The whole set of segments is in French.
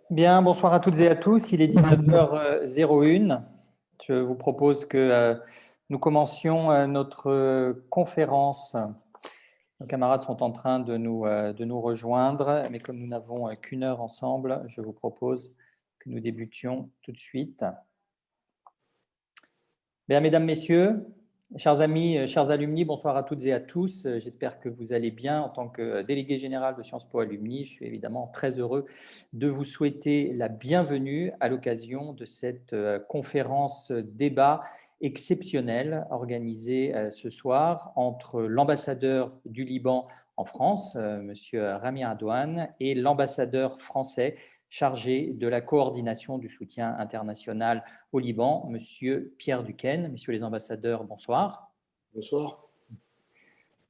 Bien, bonsoir à toutes et à tous. Il est 19h01. Je vous propose que nous commencions notre conférence. Nos camarades sont en train de nous rejoindre, mais comme nous n'avons qu'une heure ensemble, je vous propose que nous débutions tout de suite. Bien, mesdames, messieurs, chers amis, chers alumni, bonsoir à toutes et à tous. J'espère que vous allez bien. En tant que délégué général de Sciences Po Alumni, je suis évidemment très heureux de vous souhaiter la bienvenue à l'occasion de cette conférence débat exceptionnelle organisée ce soir entre l'ambassadeur du Liban en France, Monsieur Rami Adouane, et l'ambassadeur français chargé de la coordination du soutien international au Liban, Monsieur Pierre Duquesne. Messieurs les ambassadeurs, bonsoir. Bonsoir.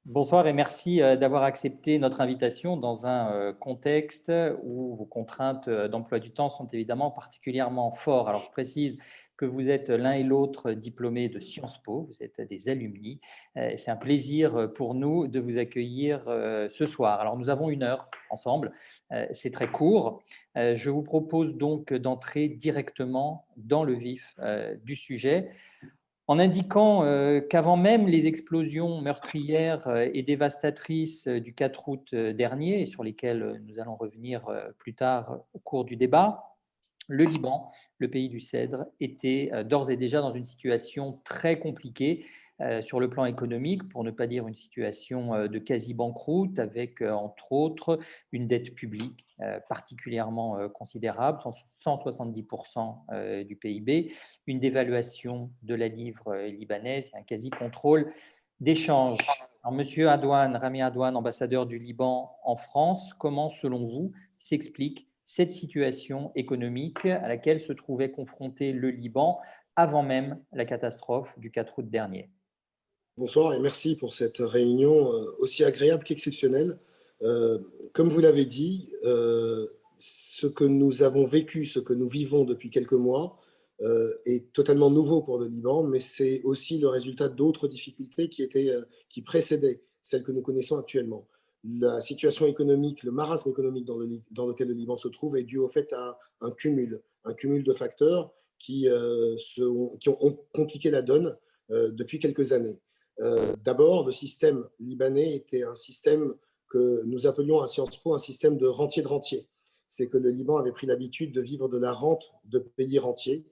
Bonsoir et merci d'avoir accepté notre invitation dans un contexte où vos contraintes d'emploi du temps sont évidemment particulièrement fortes. Alors, je précise que vous êtes l'un et l'autre diplômés de Sciences Po, vous êtes des alumni. C'est un plaisir pour nous de vous accueillir ce soir. Alors, nous avons une heure ensemble, c'est très court. Je vous propose donc d'entrer directement dans le vif du sujet, en indiquant qu'avant même les explosions meurtrières et dévastatrices du 4 août dernier, et sur lesquelles nous allons revenir plus tard au cours du débat, le Liban, le pays du Cèdre, était d'ores et déjà dans une situation très compliquée sur le plan économique, pour ne pas dire une situation de quasi-banqueroute, avec entre autres une dette publique particulièrement considérable, 170% du PIB, une dévaluation de la livre libanaise et un quasi-contrôle d'échange. Alors, Monsieur Adouane, Rami Adouane, ambassadeur du Liban en France, comment, selon vous, s'explique cette situation économique à laquelle se trouvait confronté le Liban avant même la catastrophe du 4 août dernier? Bonsoir et merci pour cette réunion aussi agréable qu'exceptionnelle. Comme vous l'avez dit, ce que nous avons vécu, ce que nous vivons depuis quelques mois est totalement nouveau pour le Liban, mais c'est aussi le résultat d'autres difficultés qui précédaient celles que nous connaissons actuellement. La situation économique, le marasme économique dans lequel le Liban se trouve est dû au fait à un cumul de facteurs qui ont compliqué la donne depuis quelques années. D'abord, le système libanais était un système que nous appelions à Sciences Po un système de rentier de rentier. C'est que le Liban avait pris l'habitude de vivre de la rente de pays rentiers,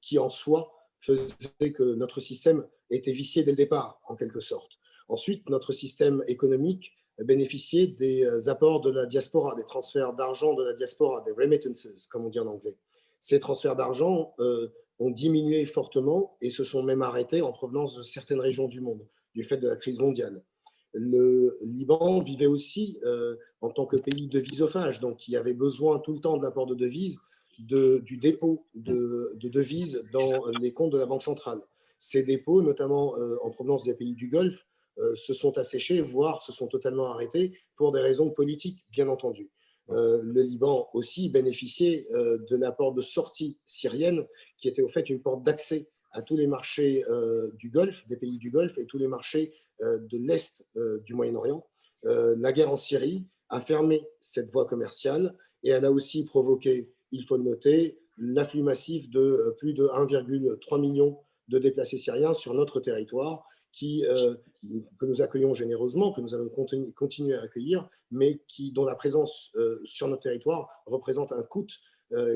qui en soi faisait que notre système était vicié dès le départ, en quelque sorte. Ensuite, notre système économique bénéficiait des apports de la diaspora, des transferts d'argent de la diaspora, des remittances, comme on dit en anglais. Ces transferts d'argent ont diminué fortement et se sont même arrêtés en provenance de certaines régions du monde, du fait de la crise mondiale. Le Liban vivait aussi en tant que pays devisophage, donc qui avait besoin tout le temps de l'apport de devises, du dépôt de devises dans les comptes de la Banque centrale. Ces dépôts, notamment en provenance des pays du Golfe, se sont asséchés, voire se sont totalement arrêtés pour des raisons politiques, bien entendu. Le Liban aussi bénéficiait de l'apport de sortie syrienne, qui était au fait une porte d'accès à tous les marchés du Golfe, des pays du Golfe et tous les marchés de l'Est du Moyen-Orient. La guerre en Syrie a fermé cette voie commerciale et elle a aussi provoqué, il faut le noter, l'afflux massif de plus de 1,3 million de déplacés syriens sur notre territoire, que nous accueillons généreusement, que nous allons continuer à accueillir, mais dont la présence sur notre territoire représente un coût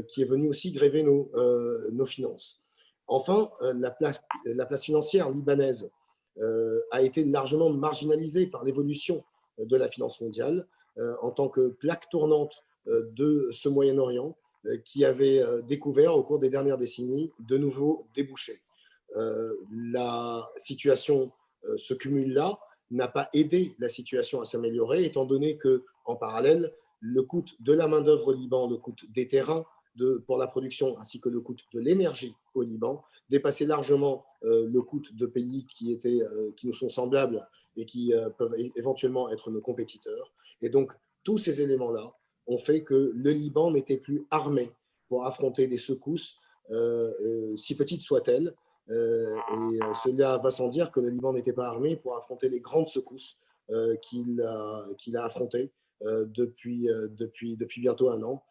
qui est venu aussi gréver nos finances. Enfin, la place financière libanaise a été largement marginalisée par l'évolution de la finance mondiale en tant que plaque tournante de ce Moyen-Orient qui avait découvert au cours des dernières décennies de nouveaux débouchés. La situation ce cumul-là n'a pas aidé la situation à s'améliorer, étant donné qu'en parallèle, le coût de la main-d'œuvre au Liban, le coût des terrains pour la production, ainsi que le coût de l'énergie au Liban, dépassait largement le coût de pays qui nous sont semblables et qui peuvent éventuellement être nos compétiteurs. Et donc, tous ces éléments-là ont fait que le Liban n'était plus armé pour affronter des secousses, si petites soient-elles, et cela va sans dire que le Liban n'était pas armé pour affronter les grandes secousses qu'il a affrontées depuis bientôt un an,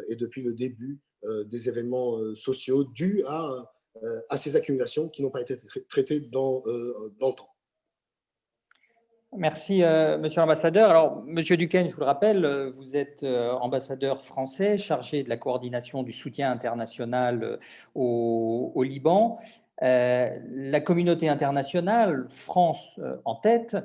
et depuis le début des événements sociaux dus à ces accumulations qui n'ont pas été traitées dans le temps. Merci, Monsieur l'ambassadeur. Alors, Monsieur Duquesne, je vous le rappelle, vous êtes ambassadeur français chargé de la coordination du soutien international au Liban. La communauté internationale, France en tête,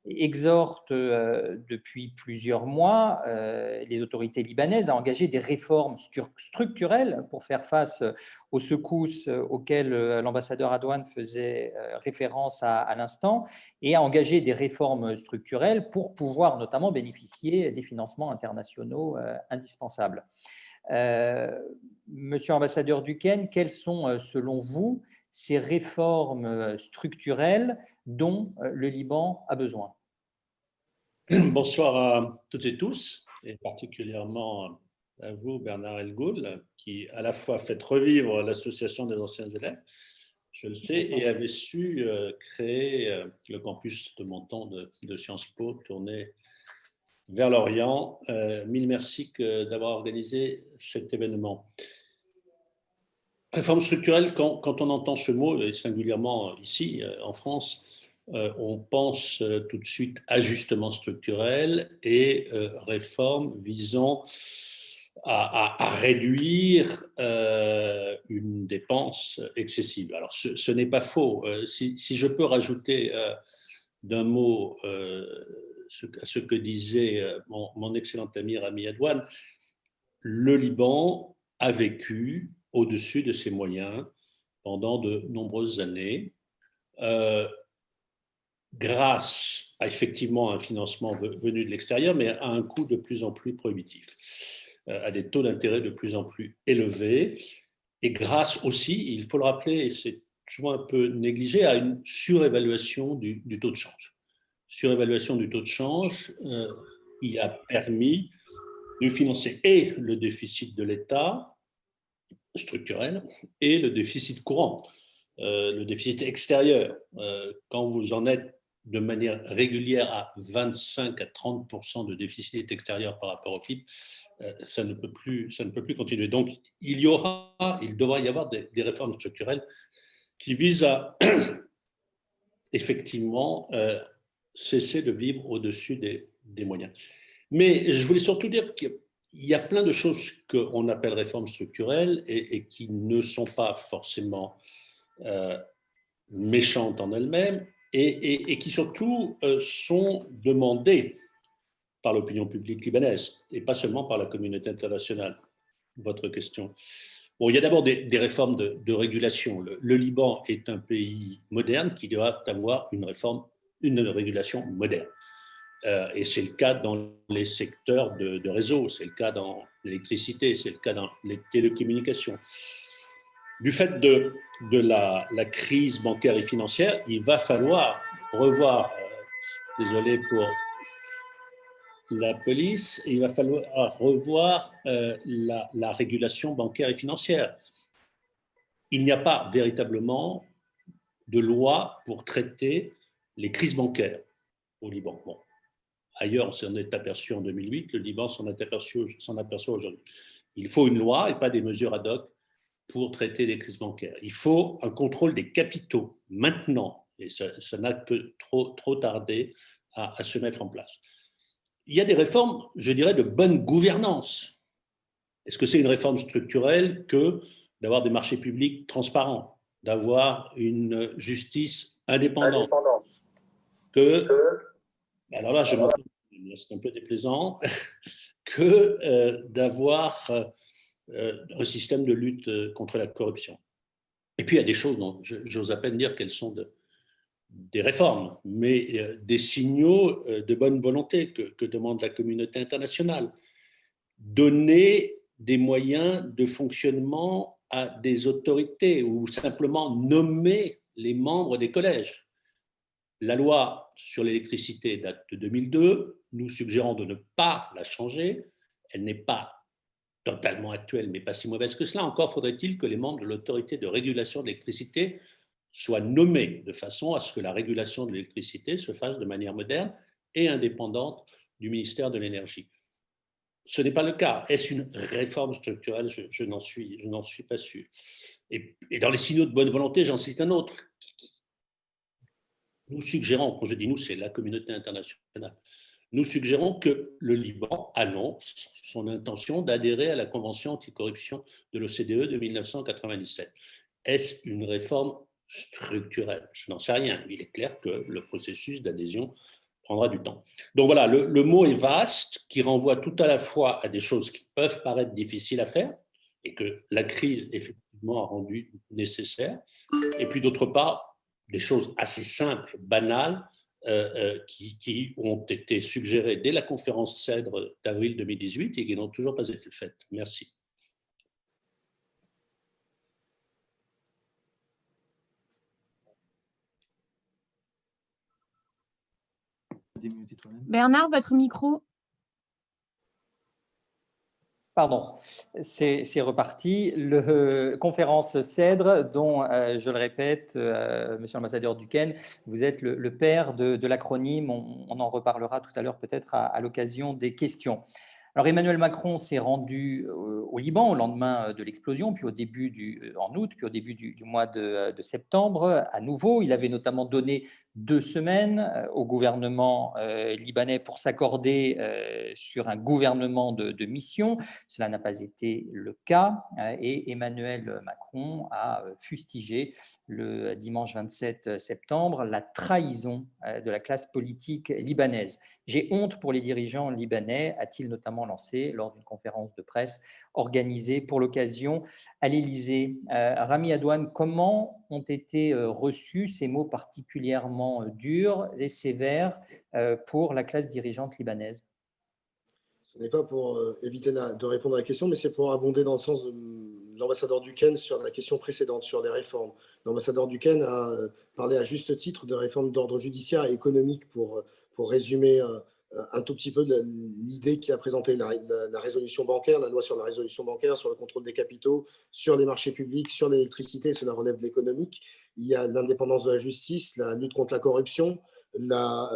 exhorte depuis plusieurs mois les autorités libanaises à engager des réformes structurelles pour faire face aux secousses auxquelles l'ambassadeur Adouane faisait référence à l'instant, et à engager des réformes structurelles pour pouvoir notamment bénéficier des financements internationaux indispensables. Monsieur l'ambassadeur Duquesne, quelles sont, selon vous, ces réformes structurelles dont le Liban a besoin? Bonsoir à toutes et tous, et particulièrement à vous, Bernard Elgoul, qui à la fois fait revivre l'Association des anciens élèves, je le sais, et avait su créer le campus de Menton de Sciences Po, tourné vers l'Orient. Mille merci d'avoir organisé cet événement. Réforme structurelle, quand on entend ce mot, et singulièrement ici, en France, on pense tout de suite ajustement structurel et réforme visant à réduire une dépense excessive. Alors, ce n'est pas faux. Si je peux rajouter d'un mot à ce que disait mon excellent ami Rami Adouane, le Liban a vécu au-dessus de ses moyens pendant de nombreuses années, grâce à effectivement un financement venu de l'extérieur, mais à un coût de plus en plus prohibitif, à des taux d'intérêt de plus en plus élevés, et grâce aussi, il faut le rappeler, et c'est souvent un peu négligé, à une surévaluation du taux de change. Surévaluation du taux de change qui a permis de financer et le déficit de l'État structurel et le déficit courant, le déficit extérieur. Quand vous en êtes de manière régulière à 25 à 30% de déficit extérieur par rapport au PIB, ça ne peut plus continuer. Donc, il devra y avoir des réformes structurelles qui visent à effectivement cesser de vivre au-dessus des moyens. Mais je voulais surtout dire qu'il y a plein de choses qu'on appelle réformes structurelles et qui ne sont pas forcément méchantes en elles-mêmes et qui surtout sont demandées par l'opinion publique libanaise et pas seulement par la communauté internationale. Votre question. Bon, il y a d'abord des réformes de régulation. Le Liban est un pays moderne qui doit avoir une régulation moderne. Et c'est le cas dans les secteurs de réseau, c'est le cas dans l'électricité, c'est le cas dans les télécommunications. Du fait de la crise bancaire et financière, il va falloir revoir, désolé pour la police, il va falloir revoir la régulation bancaire et financière. Il n'y a pas véritablement de loi pour traiter les crises bancaires au Liban. Bon. Ailleurs, on s'en est aperçu en 2008, le Liban s'en aperçoit aujourd'hui. Il faut une loi et pas des mesures ad hoc pour traiter les crises bancaires. Il faut un contrôle des capitaux maintenant, et ça n'a que trop tardé à se mettre en place. Il y a des réformes, je dirais, de bonne gouvernance. Est-ce que c'est une réforme structurelle que d'avoir des marchés publics transparents, d'avoir une justice indépendante, alors là, c'est un peu déplaisant, que d'avoir un système de lutte contre la corruption. Et puis, il y a des choses dont j'ose à peine dire qu'elles sont des réformes, mais des signaux de bonne volonté que demande la communauté internationale. Donner des moyens de fonctionnement à des autorités ou simplement nommer les membres des collèges. La loi sur l'électricité date de 2002. Nous suggérons de ne pas la changer. Elle n'est pas totalement actuelle, mais pas si mauvaise que cela. Encore faudrait-il que les membres de l'autorité de régulation de l'électricité soient nommés de façon à ce que la régulation de l'électricité se fasse de manière moderne et indépendante du ministère de l'Énergie. ce n'est pas le cas. Est-ce une réforme structurelle? Je n'en suis pas sûr. Et dans les signaux de bonne volonté, j'en cite un autre. Nous suggérons, quand je dis nous, c'est la communauté internationale, nous suggérons que le Liban annonce son intention d'adhérer à la Convention anticorruption de l'OCDE de 1997. Est-ce une réforme structurelle? Je n'en sais rien. Il est clair que le processus d'adhésion prendra du temps. Donc voilà, le mot est vaste, qui renvoie tout à la fois à des choses qui peuvent paraître difficiles à faire et que la crise effectivement a rendu nécessaire, et puis d'autre part, des choses assez simples, banales, qui ont été suggérées dès la conférence CEDRE d'avril 2018 et qui n'ont toujours pas été faites. Merci. Bernard, votre micro. Pardon, c'est reparti. Le conférence CEDRE, dont, je le répète, monsieur l'ambassadeur Duquesne, vous êtes le père de l'acronyme. On en reparlera tout à l'heure peut-être à l'occasion des questions. Alors Emmanuel Macron s'est rendu au Liban au lendemain de l'explosion, puis en août, puis au début du mois de septembre. À nouveau, il avait notamment donné 2 semaines au gouvernement libanais pour s'accorder sur un gouvernement de mission. Cela n'a pas été le cas et Emmanuel Macron a fustigé le dimanche 27 septembre la trahison de la classe politique libanaise. J'ai honte pour les dirigeants libanais, a-t-il notamment lancé lors d'une conférence de presse organisée pour l'occasion à l'Élysée. Rami Adouane, comment ont été reçus ces mots particulièrement durs et sévères pour la classe dirigeante libanaise? Ce n'est pas pour éviter de répondre à la question, mais c'est pour abonder dans le sens de l'ambassadeur Duquesne sur la question précédente, sur les réformes. L'ambassadeur Duquesne a parlé à juste titre de réformes d'ordre judiciaire et économique pour résumer un tout petit peu l'idée qui a présenté la résolution bancaire, la loi sur la résolution bancaire, sur le contrôle des capitaux, sur les marchés publics, sur l'électricité, cela relève de l'économique. Il y a l'indépendance de la justice, la lutte contre la corruption, la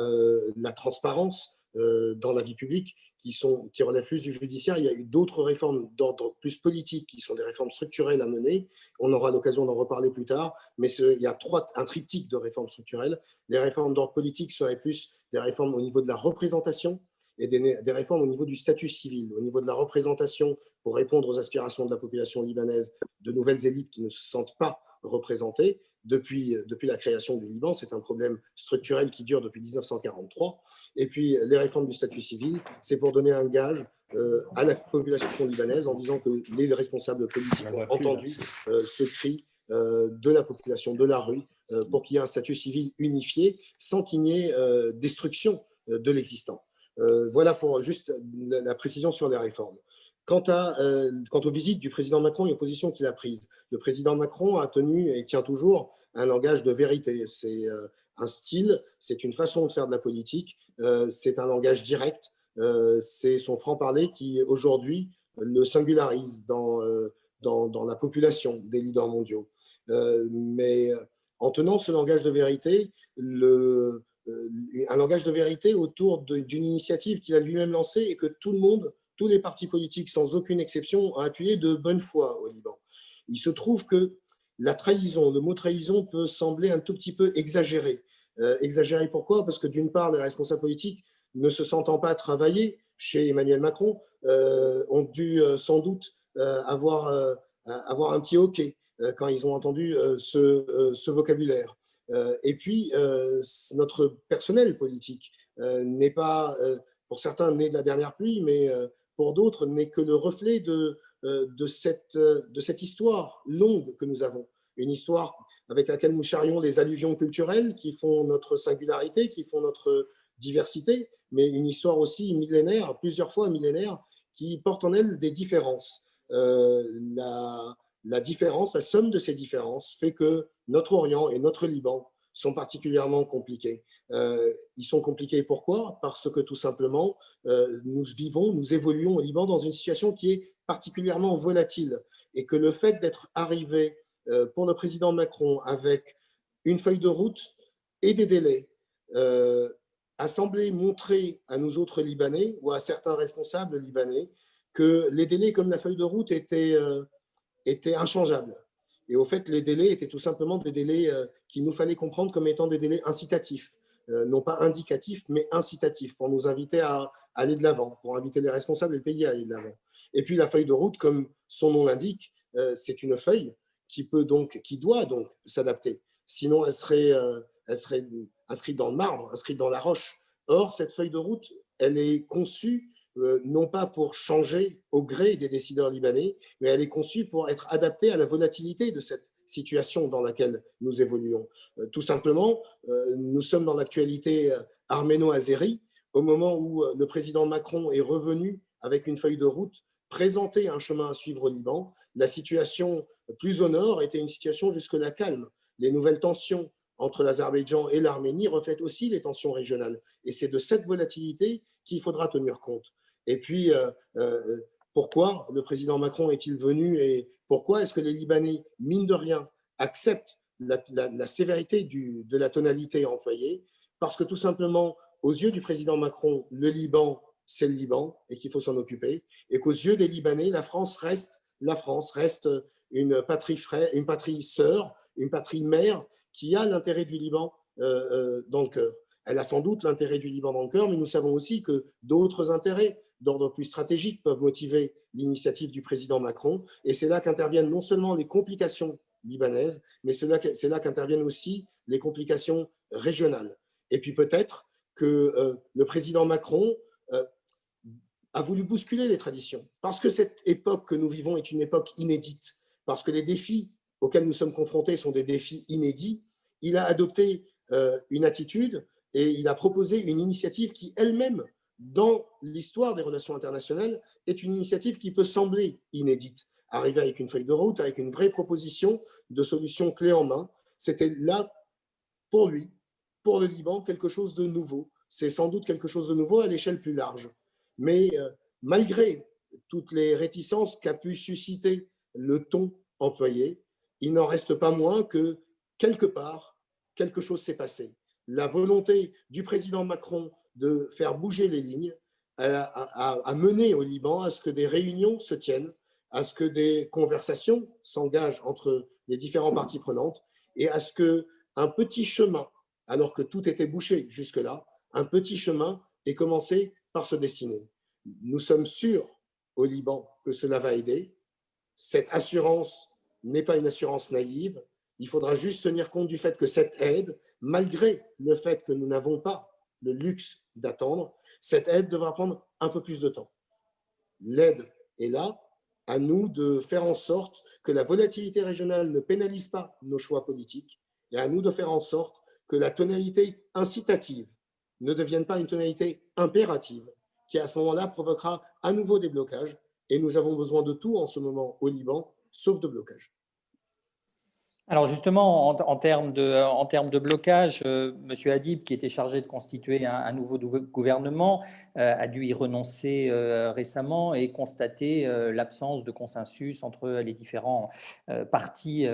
transparence dans la vie publique qui relèvent plus du judiciaire. Il y a eu d'autres réformes d'ordre plus politique qui sont des réformes structurelles à mener. On aura l'occasion d'en reparler plus tard, mais il y a un triptyque de réformes structurelles. Les réformes d'ordre politique seraient plus des réformes au niveau de la représentation et des réformes au niveau du statut civil, au niveau de la représentation pour répondre aux aspirations de la population libanaise, de nouvelles élites qui ne se sentent pas représentées. Depuis la création du Liban, c'est un problème structurel qui dure depuis 1943. Et puis, les réformes du statut civil, c'est pour donner un gage à la population libanaise en disant que les responsables politiques ont entendu ce cri de la population, de la rue, pour qu'il y ait un statut civil unifié sans qu'il n'y ait destruction de l'existant. Voilà pour juste la précision sur les réformes. Quant aux visites du président Macron et aux positions qu'il a prises, le président Macron a tenu et tient toujours un langage de vérité. C'est un style, c'est une façon de faire de la politique, c'est un langage direct, c'est son franc-parler qui, aujourd'hui, le singularise dans la population des leaders mondiaux. Mais en tenant ce langage de vérité, un langage de vérité autour d'une initiative qu'il a lui-même lancée et que tous les partis politiques, sans aucune exception, ont appuyé de bonne foi au Liban. Il se trouve que la trahison, le mot trahison peut sembler un tout petit peu exagéré. Exagéré pourquoi? Parce que d'une part, les responsables politiques, ne se sentant pas travailler chez Emmanuel Macron, ont dû sans doute avoir un petit hoquet quand ils ont entendu ce vocabulaire. Et puis, notre personnel politique n'est pas, pour certains, né de la dernière pluie, mais pour d'autres, n'est que le reflet de cette histoire longue que nous avons. Une histoire avec laquelle nous charrions les alluvions culturelles qui font notre singularité, qui font notre diversité, mais une histoire aussi millénaire, plusieurs fois millénaire, qui porte en elle des différences. La différence, la somme de ces différences fait que notre Orient et notre Liban sont particulièrement compliqués. Ils sont compliqués pourquoi? Parce que tout simplement, nous évoluons au Liban dans une situation qui est particulièrement volatile et que le fait d'être arrivé pour le président Macron avec une feuille de route et des délais a semblé montrer à nous autres Libanais ou à certains responsables libanais que les délais comme la feuille de route étaient inchangeables. Et au fait, les délais étaient tout simplement des délais qu'il nous fallait comprendre comme étant des délais incitatifs, non pas indicatifs, mais incitatifs, pour nous inviter à aller de l'avant, pour inviter les responsables et le pays à aller de l'avant. Et puis la feuille de route, comme son nom l'indique, c'est une feuille qui doit donc s'adapter. Sinon, elle serait inscrite dans le marbre, inscrite dans la roche. Or, cette feuille de route, elle est conçue non pas pour changer au gré des décideurs libanais, mais elle est conçue pour être adaptée à la volatilité de cette situation dans laquelle nous évoluons. Tout simplement, nous sommes dans l'actualité arméno-azérie, au moment où le président Macron est revenu avec une feuille de route, présenter un chemin à suivre au Liban. La situation plus au nord était une situation jusque-là calme. Les nouvelles tensions entre l'Azerbaïdjan et l'Arménie reflètent aussi les tensions régionales. Et c'est de cette volatilité qu'il faudra tenir compte. Et puis, pourquoi le président Macron est-il venu et pourquoi est-ce que les Libanais, mine de rien, acceptent la sévérité de la tonalité employée? Parce que tout simplement, aux yeux du président Macron, le Liban, c'est le Liban et qu'il faut s'en occuper. Et qu'aux yeux des Libanais, la France reste une patrie sœur, une patrie mère qui a l'intérêt du Liban dans le cœur. Elle a sans doute l'intérêt du Liban dans le cœur, mais nous savons aussi que d'autres intérêts d'ordre plus stratégique peuvent motiver l'initiative du président Macron. Et c'est là qu'interviennent non seulement les complications libanaises, mais c'est là qu'interviennent aussi les complications régionales. Et puis peut-être que le président Macron a voulu bousculer les traditions, parce que cette époque que nous vivons est une époque inédite, parce que les défis auxquels nous sommes confrontés sont des défis inédits. Il a adopté une attitude et il a proposé une initiative qui elle-même, dans l'histoire des relations internationales, est une initiative qui peut sembler inédite. Arriver avec une feuille de route, avec une vraie proposition de solution clé en main, c'était là, pour lui, pour le Liban, quelque chose de nouveau. C'est sans doute quelque chose de nouveau à l'échelle plus large. Mais malgré toutes les réticences qu'a pu susciter le ton employé, il n'en reste pas moins que, quelque part, quelque chose s'est passé. La volonté du président Macron de faire bouger les lignes a mené au Liban à ce que des réunions se tiennent, à ce que des conversations s'engagent entre les différentes parties prenantes et à ce qu'un petit chemin, alors que tout était bouché jusque-là, un petit chemin ait commencé par se dessiner. Nous sommes sûrs au Liban que cela va aider. Cette assurance n'est pas une assurance naïve. Il faudra juste tenir compte du fait que cette aide, malgré le fait que nous n'avons pas le luxe d'attendre, cette aide devra prendre un peu plus de temps. L'aide est là, à nous de faire en sorte que la volatilité régionale ne pénalise pas nos choix politiques et à nous de faire en sorte que la tonalité incitative ne devienne pas une tonalité impérative qui à ce moment-là provoquera à nouveau des blocages. Et nous avons besoin de tout en ce moment au Liban, sauf de blocage. Alors justement, en termes de blocage, M. Hadib, qui était chargé de constituer un nouveau gouvernement, a dû y renoncer récemment et constater l'absence de consensus entre les différents partis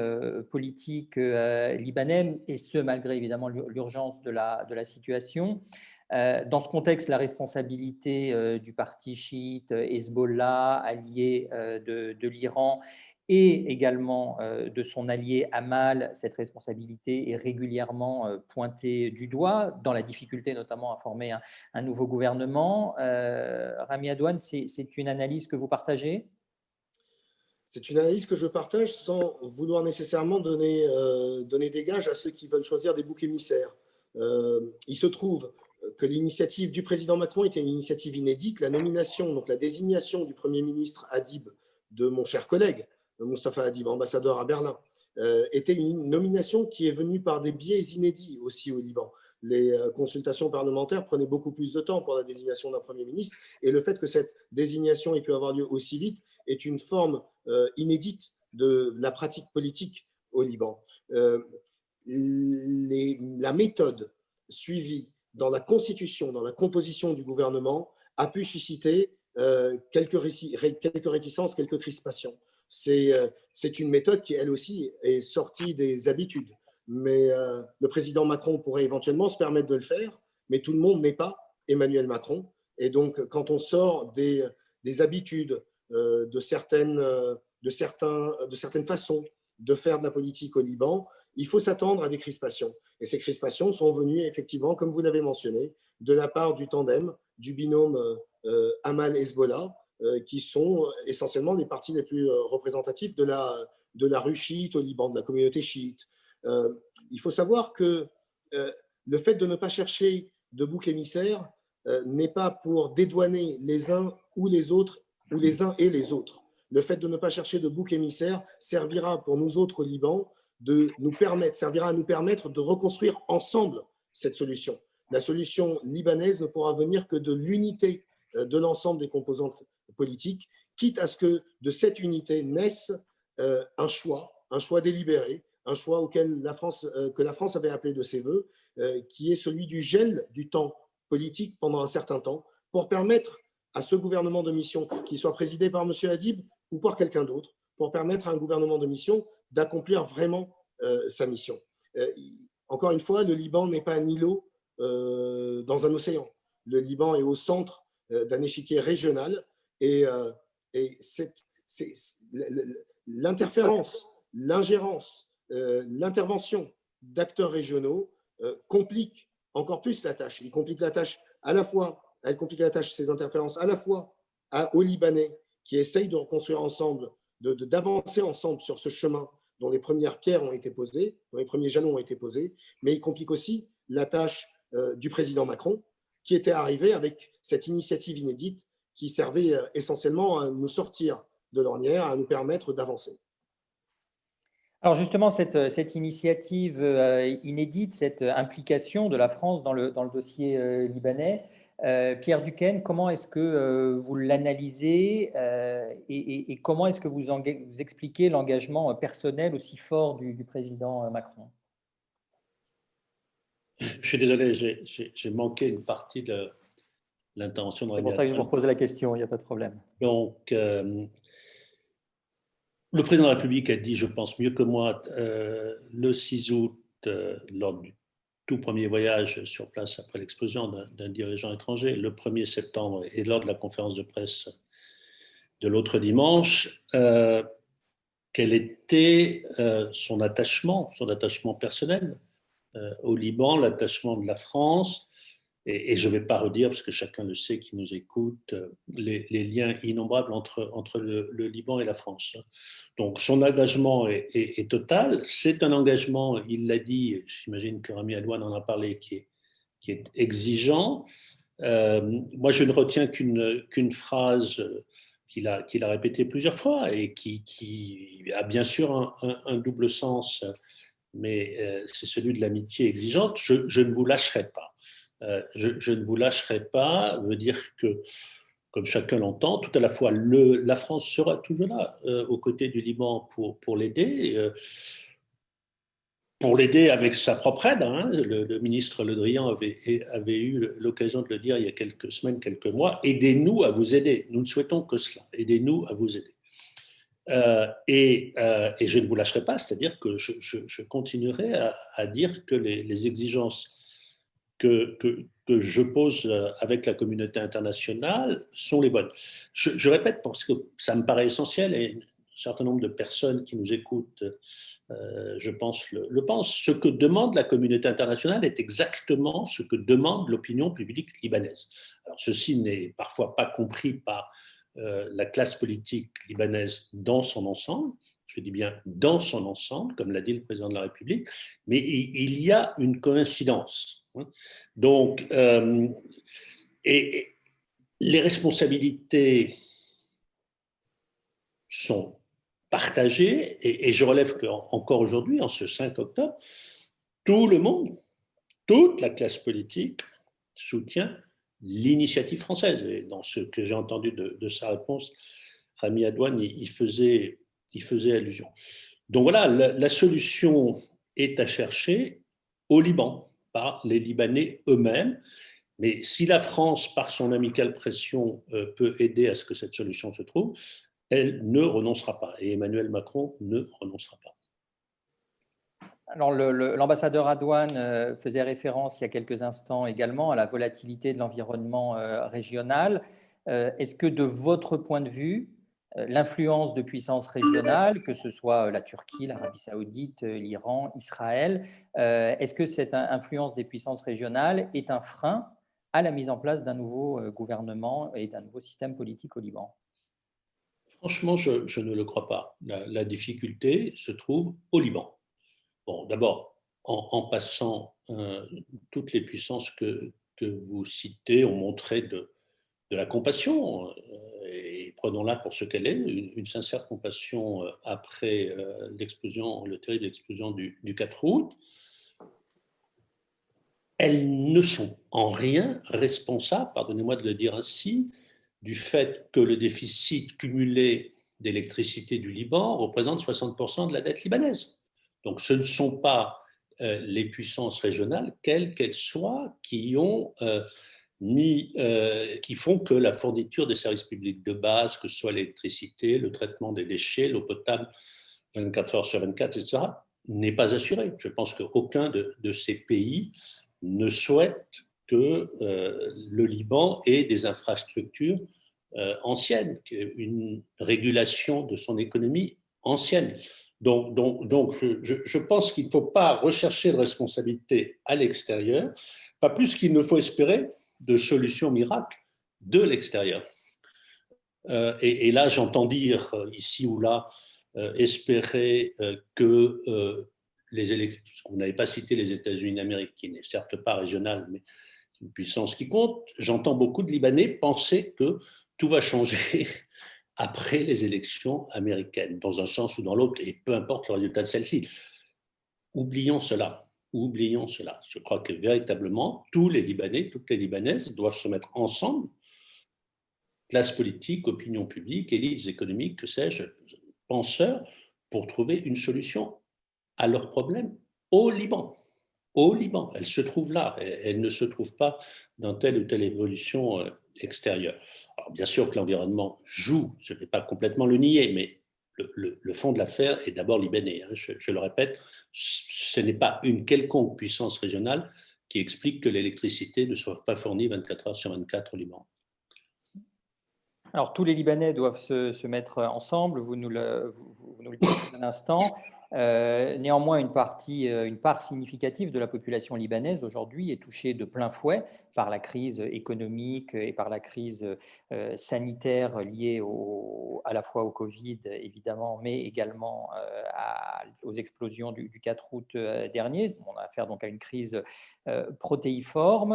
politiques libanais, et ce, malgré évidemment l'urgence de la situation. Dans ce contexte, la responsabilité du parti chiite Hezbollah, allié de l'Iran, et également de son allié Amal, cette responsabilité est régulièrement pointée du doigt, dans la difficulté notamment à former un nouveau gouvernement. Rami Adouane, c'est une analyse que vous partagez ? C'est une analyse que je partage sans vouloir nécessairement donner des gages à ceux qui veulent choisir des boucs émissaires. Il se trouve que l'initiative du président Macron était une initiative inédite. La nomination, donc la désignation du Premier ministre Hadib, de mon cher collègue, Moustapha Hadib, ambassadeur à Berlin, était une nomination qui est venue par des biais inédits aussi au Liban. Les consultations parlementaires prenaient beaucoup plus de temps pour la désignation d'un Premier ministre, et le fait que cette désignation ait pu avoir lieu aussi vite est une forme inédite de la pratique politique au Liban. La méthode suivie dans la constitution, dans la composition du gouvernement, a pu susciter quelques réticences, quelques crispations. C'est une méthode qui, elle aussi, est sortie des habitudes. Mais le président Macron pourrait éventuellement se permettre de le faire mais tout le monde n'est pas Emmanuel Macron. Et donc, quand on sort des habitudes, de certaines façons de faire de la politique au Liban, il faut s'attendre à des crispations. Et ces crispations sont venues, effectivement, comme vous l'avez mentionné, de la part du tandem, du binôme Amal-Hezbollah, qui sont essentiellement les partis les plus représentatifs de la rue chiite au Liban, de la communauté chiite. Il faut savoir que le fait de ne pas chercher de bouc émissaire n'est pas pour dédouaner les uns ou les autres, ou les uns et les autres. Le fait de ne pas chercher de bouc émissaire servira pour nous autres au Liban servira à nous permettre de reconstruire ensemble cette solution. La solution libanaise ne pourra venir que de l'unité de l'ensemble des composantes politiques, quitte à ce que de cette unité naisse un choix délibéré, un choix que la France avait appelé de ses voeux, qui est celui du gel du temps politique pendant un certain temps, pour permettre à ce gouvernement de mission, qu'il soit présidé par M. Hadib ou par quelqu'un d'autre, pour permettre à un gouvernement de mission d'accomplir vraiment sa mission. Encore une fois, le Liban n'est pas un îlot dans un océan. Le Liban est au centre d'un échiquier régional et l'interférence, l'ingérence, l'intervention d'acteurs régionaux complique encore plus la tâche. Il complique la tâche ces interférences à la fois aux Libanais qui essayent de reconstruire ensemble, d'avancer ensemble sur ce chemin dont les premières pierres ont été posées, dont les premiers jalons ont été posés, mais il complique aussi la tâche du président Macron, qui était arrivé avec cette initiative inédite qui servait essentiellement à nous sortir de l'ornière, à nous permettre d'avancer. Alors justement, cette initiative inédite, cette implication de la France dans le dossier libanais, Pierre Duquesne, comment est-ce que vous l'analysez et comment est-ce que vous expliquez l'engagement personnel aussi fort du président Macron? Je suis désolé, j'ai manqué une partie de l'intervention de Rémi. C'est pour ça que je vous repose la question, il n'y a pas de problème. Donc, le président de la République a dit, je pense mieux que moi, le 6 août, lors du tout premier voyage sur place après l'explosion d'un dirigeant étranger, le 1er septembre et lors de la conférence de presse de l'autre dimanche, quel était son attachement personnel au Liban, l'attachement de la France. Et je ne vais pas redire, parce que chacun le sait qui nous écoute, les liens innombrables entre le Liban et la France. Donc son engagement est total. C'est un engagement, il l'a dit, j'imagine que Rami Alouane en a parlé, qui est exigeant. Moi, je ne retiens qu'une phrase qu'il a répétée plusieurs fois et qui a bien sûr un double sens, mais c'est celui de l'amitié exigeante. Je ne vous lâcherai pas. Je ne vous lâcherai pas veut dire que, comme chacun l'entend, tout à la fois la France sera toujours là aux côtés du Liban pour l'aider, avec sa propre aide. Hein. Le ministre Le Drian avait eu l'occasion de le dire il y a quelques semaines, quelques mois. Aidez-nous à vous aider. Nous ne souhaitons que cela. Aidez-nous à vous aider. Et je ne vous lâcherai pas, c'est-à-dire que je continuerai à dire que les exigences que je pose avec la communauté internationale sont les bonnes. Je répète parce que ça me paraît essentiel et un certain nombre de personnes qui nous écoutent, je pense, le pensent. Ce que demande la communauté internationale est exactement ce que demande l'opinion publique libanaise. Alors, ceci n'est parfois pas compris par la classe politique libanaise dans son ensemble, je dis bien dans son ensemble, comme l'a dit le président de la République, mais il y a une coïncidence. Donc, et les responsabilités sont partagées, et je relève qu'encore aujourd'hui, en ce 5 octobre, tout le monde, toute la classe politique soutient l'initiative française. Et dans ce que j'ai entendu de sa réponse, Rami Alouane y faisait allusion. Donc voilà, la solution est à chercher au Liban, par les Libanais eux-mêmes. Mais si la France, par son amicale pression, peut aider à ce que cette solution se trouve, elle ne renoncera pas. Et Emmanuel Macron ne renoncera pas. Alors, l'ambassadeur Adouane faisait référence il y a quelques instants également à la volatilité de l'environnement régional. Est-ce que de votre point de vue, l'influence de puissances régionales, que ce soit la Turquie, l'Arabie saoudite, l'Iran, Israël, est-ce que cette influence des puissances régionales est un frein à la mise en place d'un nouveau gouvernement et d'un nouveau système politique au Liban? Franchement, je ne le crois pas. La difficulté se trouve au Liban. Bon, d'abord, en passant, toutes les puissances que vous citez ont montré de la compassion, et prenons-la pour ce qu'elle est, une sincère compassion après le terrible explosion du 4 août. Elles ne sont en rien responsables, pardonnez-moi de le dire ainsi, du fait que le déficit cumulé d'électricité du Liban représente 60% de la dette libanaise. Donc ce ne sont pas les puissances régionales, quelles qu'elles soient, qui font que la fourniture des services publics de base, que ce soit l'électricité, le traitement des déchets, l'eau potable 24 heures sur 24, etc., n'est pas assurée. Je pense qu'aucun de ces pays ne souhaite que le Liban ait des infrastructures anciennes, une régulation de son économie ancienne. Donc je pense qu'il ne faut pas rechercher de responsabilité à l'extérieur, pas plus qu'il ne faut espérer de solutions miracles de l'extérieur. Et là, j'entends dire ici ou là, espérer que les élections, vous n'avez pas cité les États-Unis d'Amérique, qui n'est certes pas régional, mais une puissance qui compte. J'entends beaucoup de Libanais penser que tout va changer après les élections américaines, dans un sens ou dans l'autre, et peu importe le résultat de celle-ci. Oublions cela. Oublions cela. Je crois que véritablement, tous les Libanais, toutes les Libanaises doivent se mettre ensemble, classe politique, opinion publique, élites économiques, que sais-je, penseurs, pour trouver une solution à leurs problèmes au Liban. Au Liban, elle se trouve là, elle ne se trouve pas dans telle ou telle évolution extérieure. Alors bien sûr que l'environnement joue, je ne vais pas complètement le nier, mais le fond de l'affaire est d'abord libanais. Je le répète, ce n'est pas une quelconque puissance régionale qui explique que l'électricité ne soit pas fournie 24 heures sur 24 au Liban. Alors, tous les Libanais doivent se mettre ensemble, vous nous le dites à l'instant. Néanmoins, une part significative de la population libanaise aujourd'hui est touchée de plein fouet par la crise économique et par la crise sanitaire liée à la fois au Covid, évidemment, mais également aux explosions du 4 août dernier. On a affaire donc à une crise protéiforme.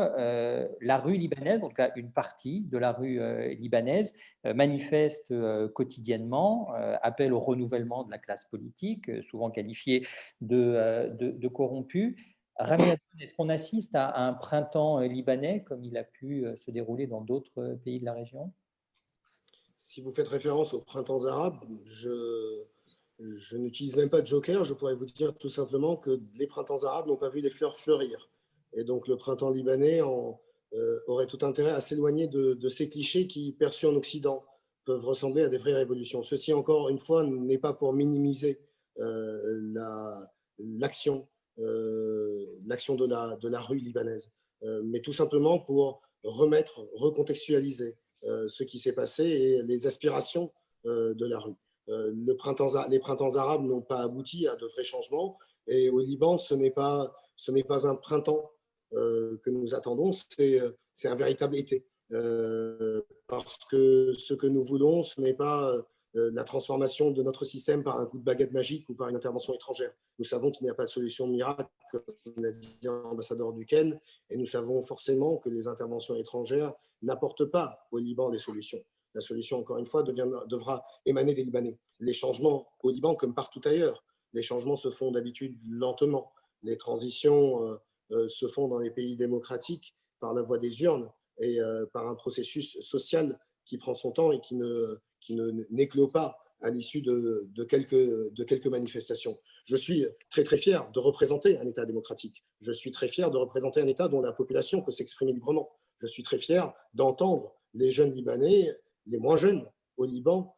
La rue libanaise, en tout cas une partie de la rue libanaise, manifeste quotidiennement, appelle au renouvellement de la classe politique, souvent qualifiée de corrompue. Rami Adoune, est-ce qu'on assiste à un printemps libanais comme il a pu se dérouler dans d'autres pays de la région? Si vous faites référence au printemps arabe, je n'utilise même pas de joker, je pourrais vous dire tout simplement que les printemps arabes n'ont pas vu les fleurs fleurir. Et donc le printemps libanais aurait tout intérêt à s'éloigner de ces clichés qui, perçus en Occident, peuvent ressembler à des vraies révolutions. Ceci, encore une fois, n'est pas pour minimiser l'action de la rue libanaise, mais tout simplement pour recontextualiser ce qui s'est passé et les aspirations de la rue. Les printemps arabes n'ont pas abouti à de vrais changements, et au Liban, ce n'est pas un printemps que nous attendons, c'est un véritable été. Parce que ce que nous voulons, ce n'est pas la transformation de notre système par un coup de baguette magique ou par une intervention étrangère. Nous savons qu'il n'y a pas de solution miracle, comme l'a dit l'ambassadeur Duquesne, et nous savons forcément que les interventions étrangères n'apportent pas au Liban les solutions. La solution, encore une fois, devra émaner des Libanais. Les changements au Liban, comme partout ailleurs, les changements se font d'habitude lentement. Les transitions se font dans les pays démocratiques par la voie des urnes et par un processus social qui prend son temps et qui n'éclot pas à l'issue de quelques manifestations. Je suis très très fier de représenter un État démocratique. Je suis très fier de représenter un État dont la population peut s'exprimer librement. Je suis très fier d'entendre les jeunes Libanais, les moins jeunes au Liban,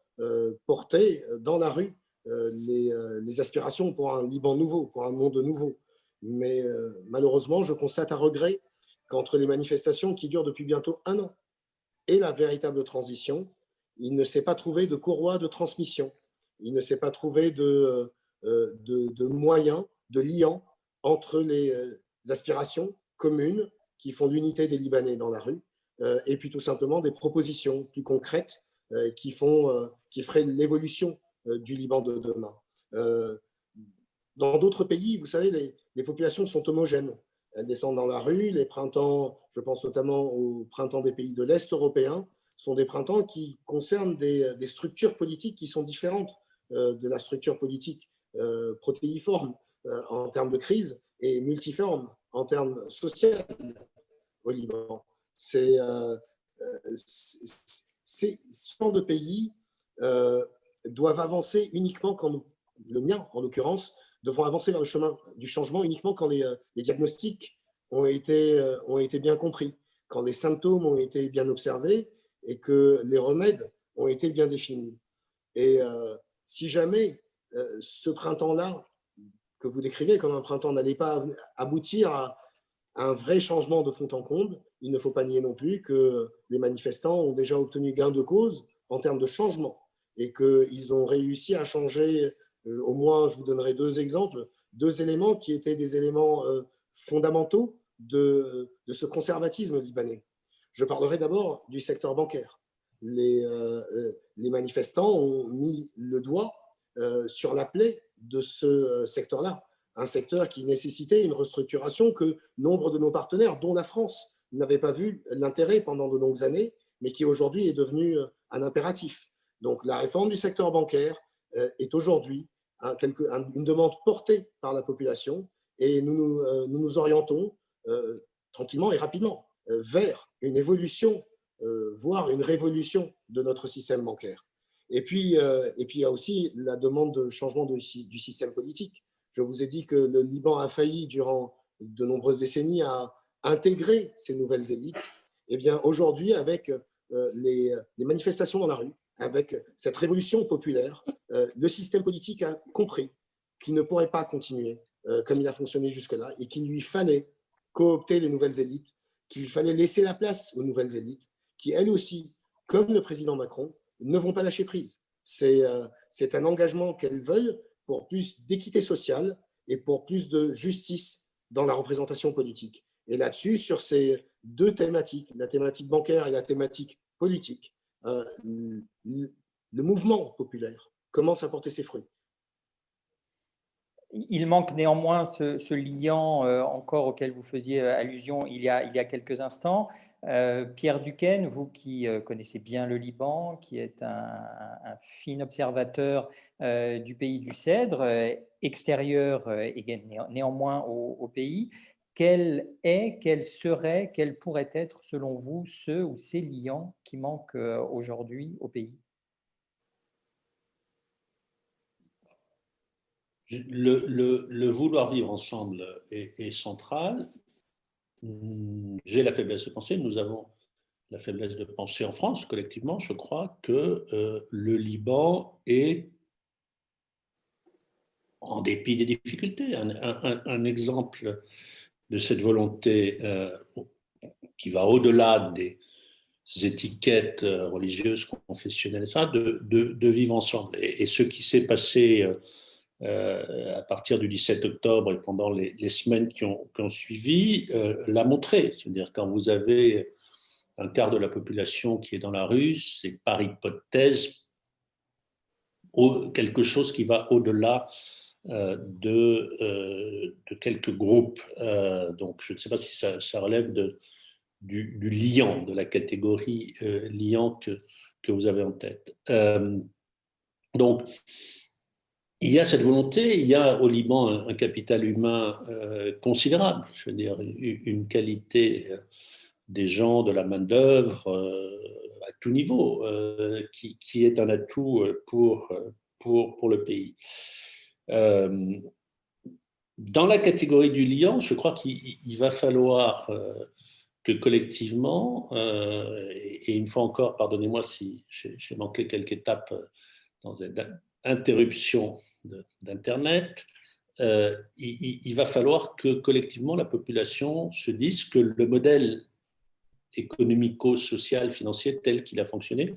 porter dans la rue les aspirations pour un Liban nouveau, pour un monde nouveau. Mais malheureusement, je constate à regret qu'entre les manifestations qui durent depuis bientôt 1 an et la véritable transition, il ne s'est pas trouvé de courroie de transmission. Il ne s'est pas trouvé de moyens, de liant entre les aspirations communes qui font l'unité des Libanais dans la rue et puis tout simplement des propositions plus concrètes qui feraient l'évolution du Liban de demain. Dans d'autres pays, vous savez, les populations sont homogènes. Elles descendent dans la rue. Les printemps, je pense notamment au printemps des pays de l'Est européen, sont des printemps qui concernent des structures politiques qui sont différentes de la structure politique protéiforme en termes de crise et multiforme en termes sociaux au Liban. Ce genre de pays doivent avancer uniquement quand le mien, en l'occurrence, devront avancer vers le chemin du changement uniquement quand les diagnostics ont été bien compris, quand les symptômes ont été bien observés et que les remèdes ont été bien définis. Et si jamais ce printemps-là, que vous décrivez comme un printemps, n'allait pas aboutir à un vrai changement de fond en comble, il ne faut pas nier non plus que les manifestants ont déjà obtenu gain de cause en termes de changement et qu'ils ont réussi à changer, au moins je vous donnerai 2 exemples, 2 éléments qui étaient des éléments fondamentaux de ce conservatisme libanais. Je parlerai d'abord du secteur bancaire. Les manifestants ont mis le doigt sur la plaie de ce secteur-là, un secteur qui nécessitait une restructuration que nombre de nos partenaires, dont la France, n'avaient pas vu l'intérêt pendant de longues années, mais qui aujourd'hui est devenu un impératif. Donc la réforme du secteur bancaire est aujourd'hui une demande portée par la population et nous nous orientons tranquillement et rapidement vers une évolution, voire une révolution de notre système bancaire. Et puis il y a aussi la demande de changement du système politique. Je vous ai dit que le Liban a failli, durant de nombreuses décennies, à intégrer ces nouvelles élites. Eh bien, aujourd'hui, avec les manifestations dans la rue, avec cette révolution populaire, le système politique a compris qu'il ne pourrait pas continuer comme il a fonctionné jusque-là et qu'il lui fallait coopter les nouvelles élites, qu'il lui fallait laisser la place aux nouvelles élites, qui, elles aussi, comme le président Macron, ne vont pas lâcher prise. C'est un engagement qu'elles veulent pour plus d'équité sociale et pour plus de justice dans la représentation politique. Et là-dessus, sur ces 2 thématiques, la thématique bancaire et la thématique politique, le mouvement populaire commence à porter ses fruits. Il manque néanmoins ce liant encore auquel vous faisiez allusion il y a quelques instants. Pierre Duquesne, vous qui connaissez bien le Liban, qui est un fin observateur du pays du Cèdre, extérieur et néanmoins au pays, quels seraient, quels pourraient être selon vous ceux ou ces liants qui manquent aujourd'hui au pays? Le vouloir vivre ensemble est central. J'ai la faiblesse de penser, nous avons la faiblesse de penser en France, collectivement, je crois que le Liban est, en dépit des difficultés, un exemple de cette volonté qui va au-delà des étiquettes religieuses, confessionnelles, etc., de vivre ensemble. Et ce qui s'est passé à partir du 17 octobre et pendant les semaines qui ont suivi, l'a montré. C'est-à-dire quand vous avez un quart de la population qui est dans la rue, c'est par hypothèse quelque chose qui va au-delà de quelques groupes. Donc je ne sais pas si ça relève du liant, de la catégorie liant que vous avez en tête. Donc, il y a cette volonté, il y a au Liban un capital humain considérable, je veux dire, une qualité des gens, de la main-d'œuvre à tout niveau, qui est un atout pour le pays. Dans la catégorie du liant, je crois qu'il va falloir que collectivement, et une fois encore, pardonnez-moi si j'ai manqué quelques étapes interruption d'Internet, il va falloir que collectivement la population se dise que le modèle économico-social, financier tel qu'il a fonctionné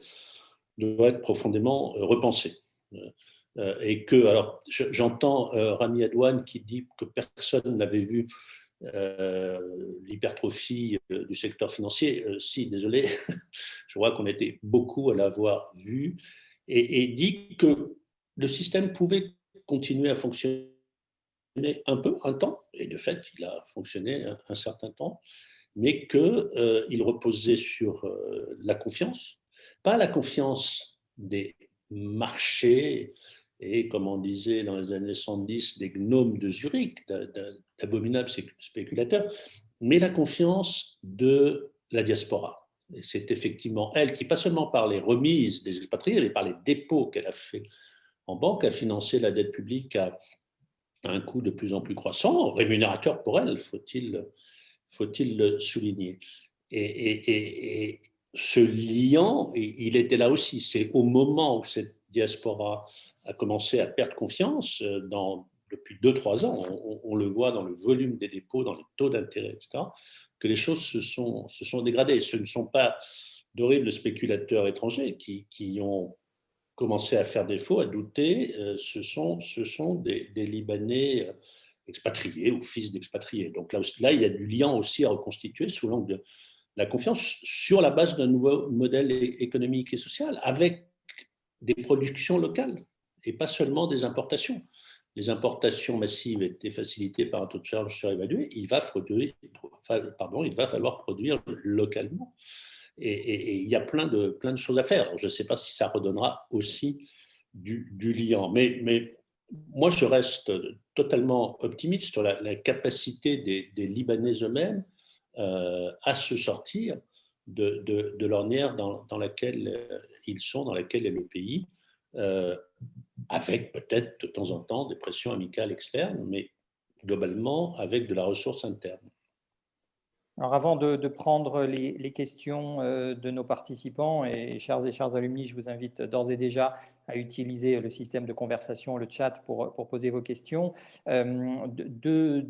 doit être profondément repensé. Et que, alors j'entends Rami Adouane qui dit que personne n'avait vu l'hypertrophie du secteur financier. Si, désolé, je crois qu'on était beaucoup à l'avoir vu, et dit que le système pouvait continuer à fonctionner un temps, et de fait, il a fonctionné un certain temps, mais qu'il reposait sur la confiance, pas la confiance des marchés et, comme on disait dans les années 70, des gnomes de Zurich, d'abominables spéculateurs, mais la confiance de la diaspora. Et c'est effectivement elle qui, pas seulement par les remises des expatriés, mais par les dépôts qu'elle a fait en banque, a financé la dette publique à un coût de plus en plus croissant, rémunérateur pour elle, faut-il le souligner. Et ce liant, il était là aussi. C'est au moment où cette diaspora a commencé à perdre confiance, depuis 2-3 ans, on le voit dans le volume des dépôts, dans les taux d'intérêt, etc., que les choses se sont dégradées. Ce ne sont pas d'horribles spéculateurs étrangers qui ont commencé à faire défaut, à douter. Ce sont des Libanais expatriés ou fils d'expatriés. Donc là, il y a du lien aussi à reconstituer sous l'angle de la confiance sur la base d'un nouveau modèle économique et social, avec des productions locales et pas seulement des importations. Les importations massives étaient facilitées par un taux de charge surévalué. Il va falloir produire localement. Et il y a plein de choses à faire. Je ne sais pas si ça redonnera aussi du liant. Mais moi, je reste totalement optimiste sur la capacité des Libanais eux-mêmes à se sortir de l'ornière dans laquelle ils sont, dans laquelle est le pays, avec peut-être de temps en temps des pressions amicales externes, mais globalement avec de la ressource interne. Alors avant de prendre les questions de nos participants, et chers alumni, je vous invite d'ores et déjà à utiliser le système de conversation, le chat, pour poser vos questions. Deux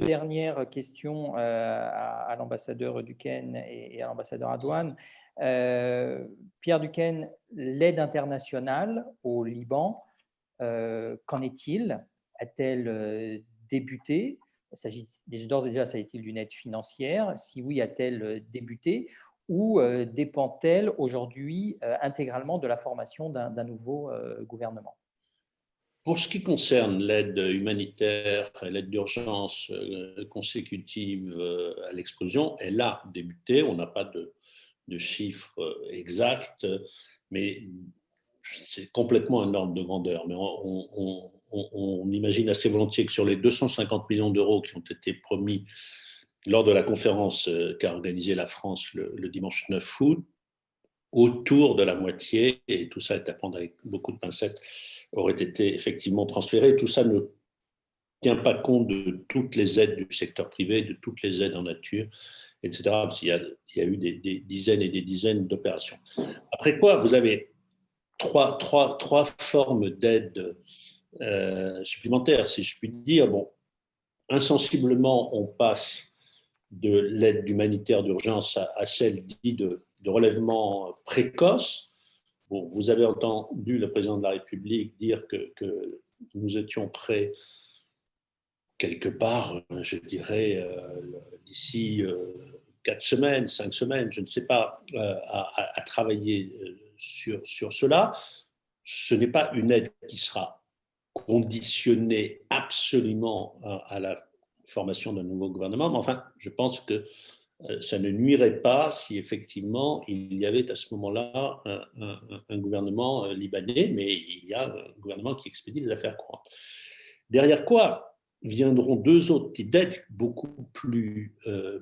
dernières questions à l'ambassadeur Duquesne et à l'ambassadeur Adouane. Pierre Duquesne, l'aide internationale au Liban, qu'en est-il? A-t-elle débuté? D'ores et déjà, s'agit-il d'une aide financière? Si oui, a-t-elle débuté? Ou dépend-elle aujourd'hui intégralement de la formation d'un nouveau gouvernement? Pour ce qui concerne l'aide humanitaire et l'aide d'urgence consécutive à l'explosion, elle a débuté. On n'a pas de chiffres exacts, mais c'est complètement un ordre de grandeur. Mais on imagine assez volontiers que sur les 250 millions d'euros qui ont été promis lors de la conférence qu'a organisée la France le dimanche 9 août, autour de la moitié, et tout ça est à prendre avec beaucoup de pincettes, aurait été effectivement transféré. Tout ça ne tient pas compte de toutes les aides du secteur privé, de toutes les aides en nature, etc. Parce qu'il y a eu des dizaines et des dizaines d'opérations. Après quoi, vous avez trois formes d'aide supplémentaires, si je puis dire. Bon, insensiblement, on passe de l'aide humanitaire d'urgence à celle dite de relèvement précoce. Bon, vous avez entendu le président de la République dire que nous étions prêts quelque part, je dirais, d'ici 4 semaines, 5 semaines, je ne sais pas, à travailler sur cela. Ce n'est pas une aide qui sera conditionnée absolument à la formation d'un nouveau gouvernement, mais enfin, je pense que ça ne nuirait pas si effectivement il y avait à ce moment-là un gouvernement libanais, mais il y a un gouvernement qui expédie les affaires courantes. Derrière quoi viendront 2 autres types d'aides beaucoup plus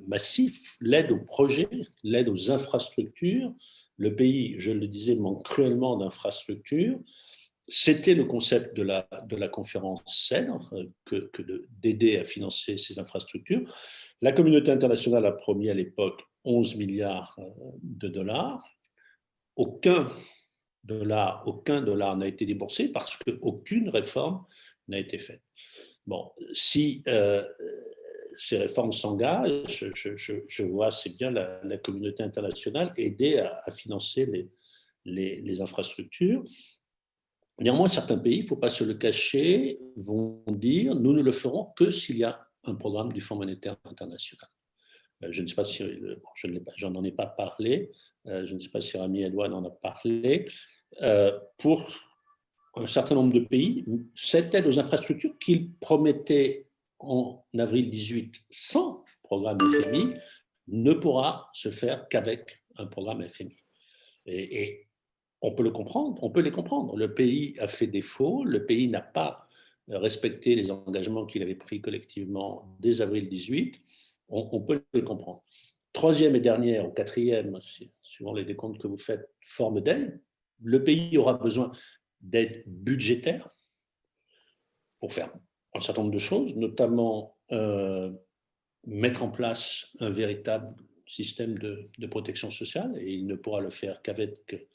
massifs, l'aide aux projets, l'aide aux infrastructures. Le pays, je le disais, manque cruellement d'infrastructures. C'était le concept de la conférence CEDRE, d'aider à financer ces infrastructures. La communauté internationale a promis à l'époque 11 milliards de dollars. Aucun aucun dollar n'a été déboursé parce qu'aucune réforme n'a été faite. Bon, si ces réformes s'engagent, je vois assez bien la communauté internationale aider à financer les infrastructures. Néanmoins, certains pays, il ne faut pas se le cacher, vont dire nous ne le ferons que s'il y a un programme du Fonds monétaire international. Je ne sais pas si, j'en ai pas parlé, je ne sais pas si Rami Edouane en a parlé. Pour un certain nombre de pays, cette aide aux infrastructures qu'ils promettaient en avril 2018 sans programme FMI ne pourra se faire qu'avec un programme FMI. Et on peut le comprendre, on peut les comprendre. Le pays a fait défaut, le pays n'a pas respecté les engagements qu'il avait pris collectivement dès avril 2018. On peut les comprendre. Troisième et dernière, ou quatrième, suivant les décomptes que vous faites, forme d'aide, le pays aura besoin d'aide budgétaire pour faire un certain nombre de choses, notamment mettre en place un véritable système de protection sociale, et il ne pourra le faire qu'avec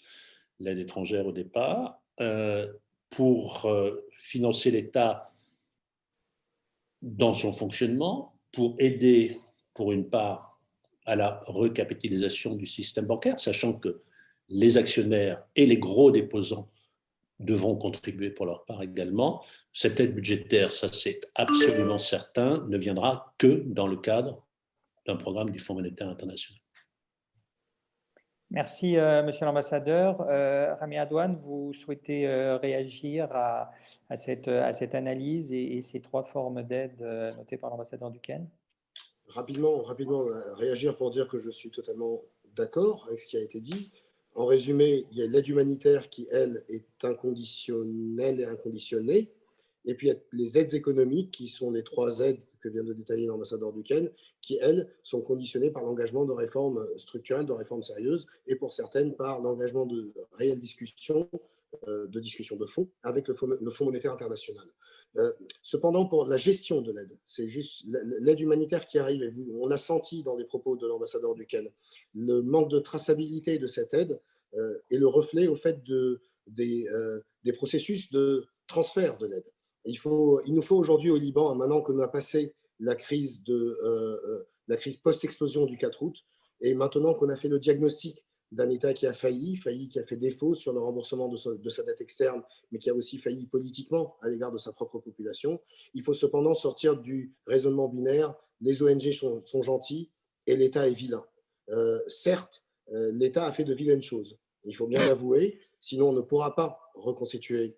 l'aide étrangère au départ, pour financer l'État dans son fonctionnement, pour aider, pour une part, à la recapitalisation du système bancaire, sachant que les actionnaires et les gros déposants devront contribuer pour leur part également. Cette aide budgétaire, ça c'est absolument certain, ne viendra que dans le cadre d'un programme du Fonds monétaire international. Merci, monsieur l'ambassadeur. Rami Edouane, vous souhaitez réagir à cette analyse et ces trois formes d'aide notées par l'ambassadeur Duquesne? Rapidement, réagir pour dire que je suis totalement d'accord avec ce qui a été dit. En résumé, il y a l'aide humanitaire qui, elle, est inconditionnelle et inconditionnée. Et puis, il y a les aides économiques qui sont les trois aides que vient de détailler l'ambassadeur Duquesne, qui, elles, sont conditionnées par l'engagement de réformes structurelles, de réformes sérieuses, et pour certaines, par l'engagement de réelles discussions, de fond, avec le Fonds monétaire international. Cependant, pour la gestion de l'aide, c'est juste l'aide humanitaire qui arrive, et on l'a senti dans les propos de l'ambassadeur Duquesne, le manque de traçabilité de cette aide est le reflet au fait des processus de transfert de l'aide. Il nous faut aujourd'hui au Liban, maintenant que nous avons passé la crise post-explosion du 4 août, et maintenant qu'on a fait le diagnostic d'un État qui a failli, qui a fait défaut sur le remboursement de sa dette externe, mais qui a aussi failli politiquement à l'égard de sa propre population. Il faut cependant sortir du raisonnement binaire, les ONG sont gentils et l'État est vilain. Certes, l'État a fait de vilaines choses, il faut bien l'avouer, sinon on ne pourra pas reconstituer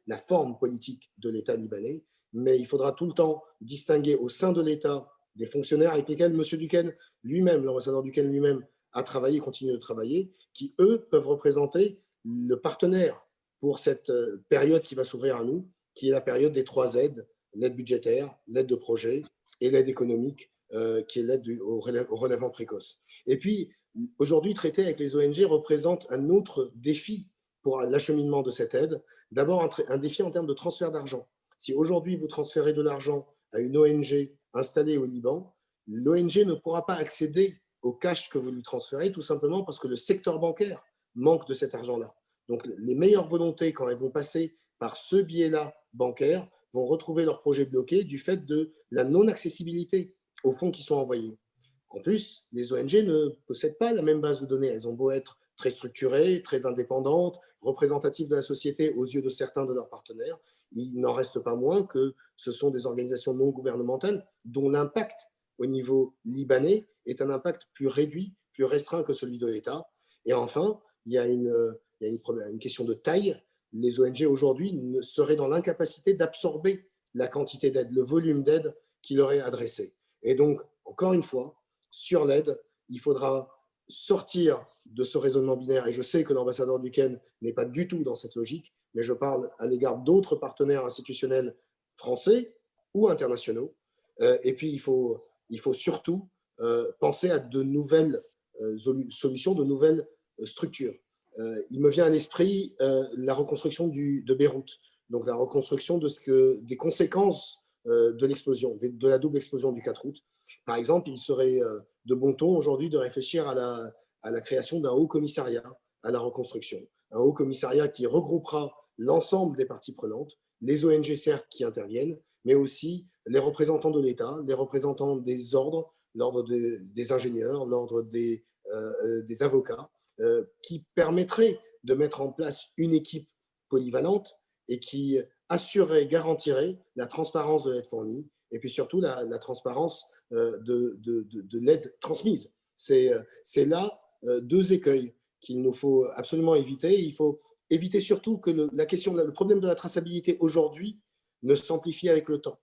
la forme politique de l'État libanais, mais il faudra tout le temps distinguer au sein de l'État des fonctionnaires avec lesquels M. Duquesne lui-même, l'ambassadeur Duquesne lui-même, a travaillé et continue de travailler, qui, eux, peuvent représenter le partenaire pour cette période qui va s'ouvrir à nous, qui est la période des trois aides, l'aide budgétaire, l'aide de projet et l'aide économique, qui est l'aide au relèvement précoce. Et puis, aujourd'hui, traiter avec les ONG représente un autre défi pour l'acheminement de cette aide. D'abord, un défi en termes de transfert d'argent. Si aujourd'hui, vous transférez de l'argent à une ONG installée au Liban, l'ONG ne pourra pas accéder au cash que vous lui transférez, tout simplement parce que le secteur bancaire manque de cet argent-là. Donc, les meilleures volontés, quand elles vont passer par ce biais-là bancaire, vont retrouver leur projet bloqué du fait de la non-accessibilité aux fonds qui sont envoyés. En plus, les ONG ne possèdent pas la même base de données. Elles ont beau être très structurées, très indépendantes, représentatives de la société aux yeux de certains de leurs partenaires. Il n'en reste pas moins que ce sont des organisations non gouvernementales dont l'impact au niveau libanais est un impact plus réduit, plus restreint que celui de l'État. Et enfin, il y a une question de taille. Les ONG aujourd'hui seraient dans l'incapacité d'absorber la quantité d'aide, le volume d'aide qui leur est adressé. Et donc, encore une fois, sur l'aide, il faudra sortir de ce raisonnement binaire. Et je sais que l'ambassadeur Duquesne n'est pas du tout dans cette logique, mais je parle à l'égard d'autres partenaires institutionnels français ou internationaux. Et puis, il faut surtout penser à de nouvelles solutions, de nouvelles structures. Il me vient à l'esprit la reconstruction de Beyrouth, donc la reconstruction des conséquences de l'explosion, de la double explosion du 4 août. Par exemple, il serait de bon ton aujourd'hui de réfléchir à la création d'un haut commissariat à la reconstruction, un haut commissariat qui regroupera l'ensemble des parties prenantes, les ONG certes qui interviennent, mais aussi les représentants de l'État, les représentants des ordres, l'ordre des ingénieurs, l'ordre des avocats, qui permettraient de mettre en place une équipe polyvalente et qui assurerait, garantirait la transparence de l'aide fournie et puis surtout la transparence de l'aide transmise. C'est là deux écueils qu'il nous faut absolument éviter. Il faut éviter surtout que le problème de la traçabilité aujourd'hui ne s'amplifie avec le temps.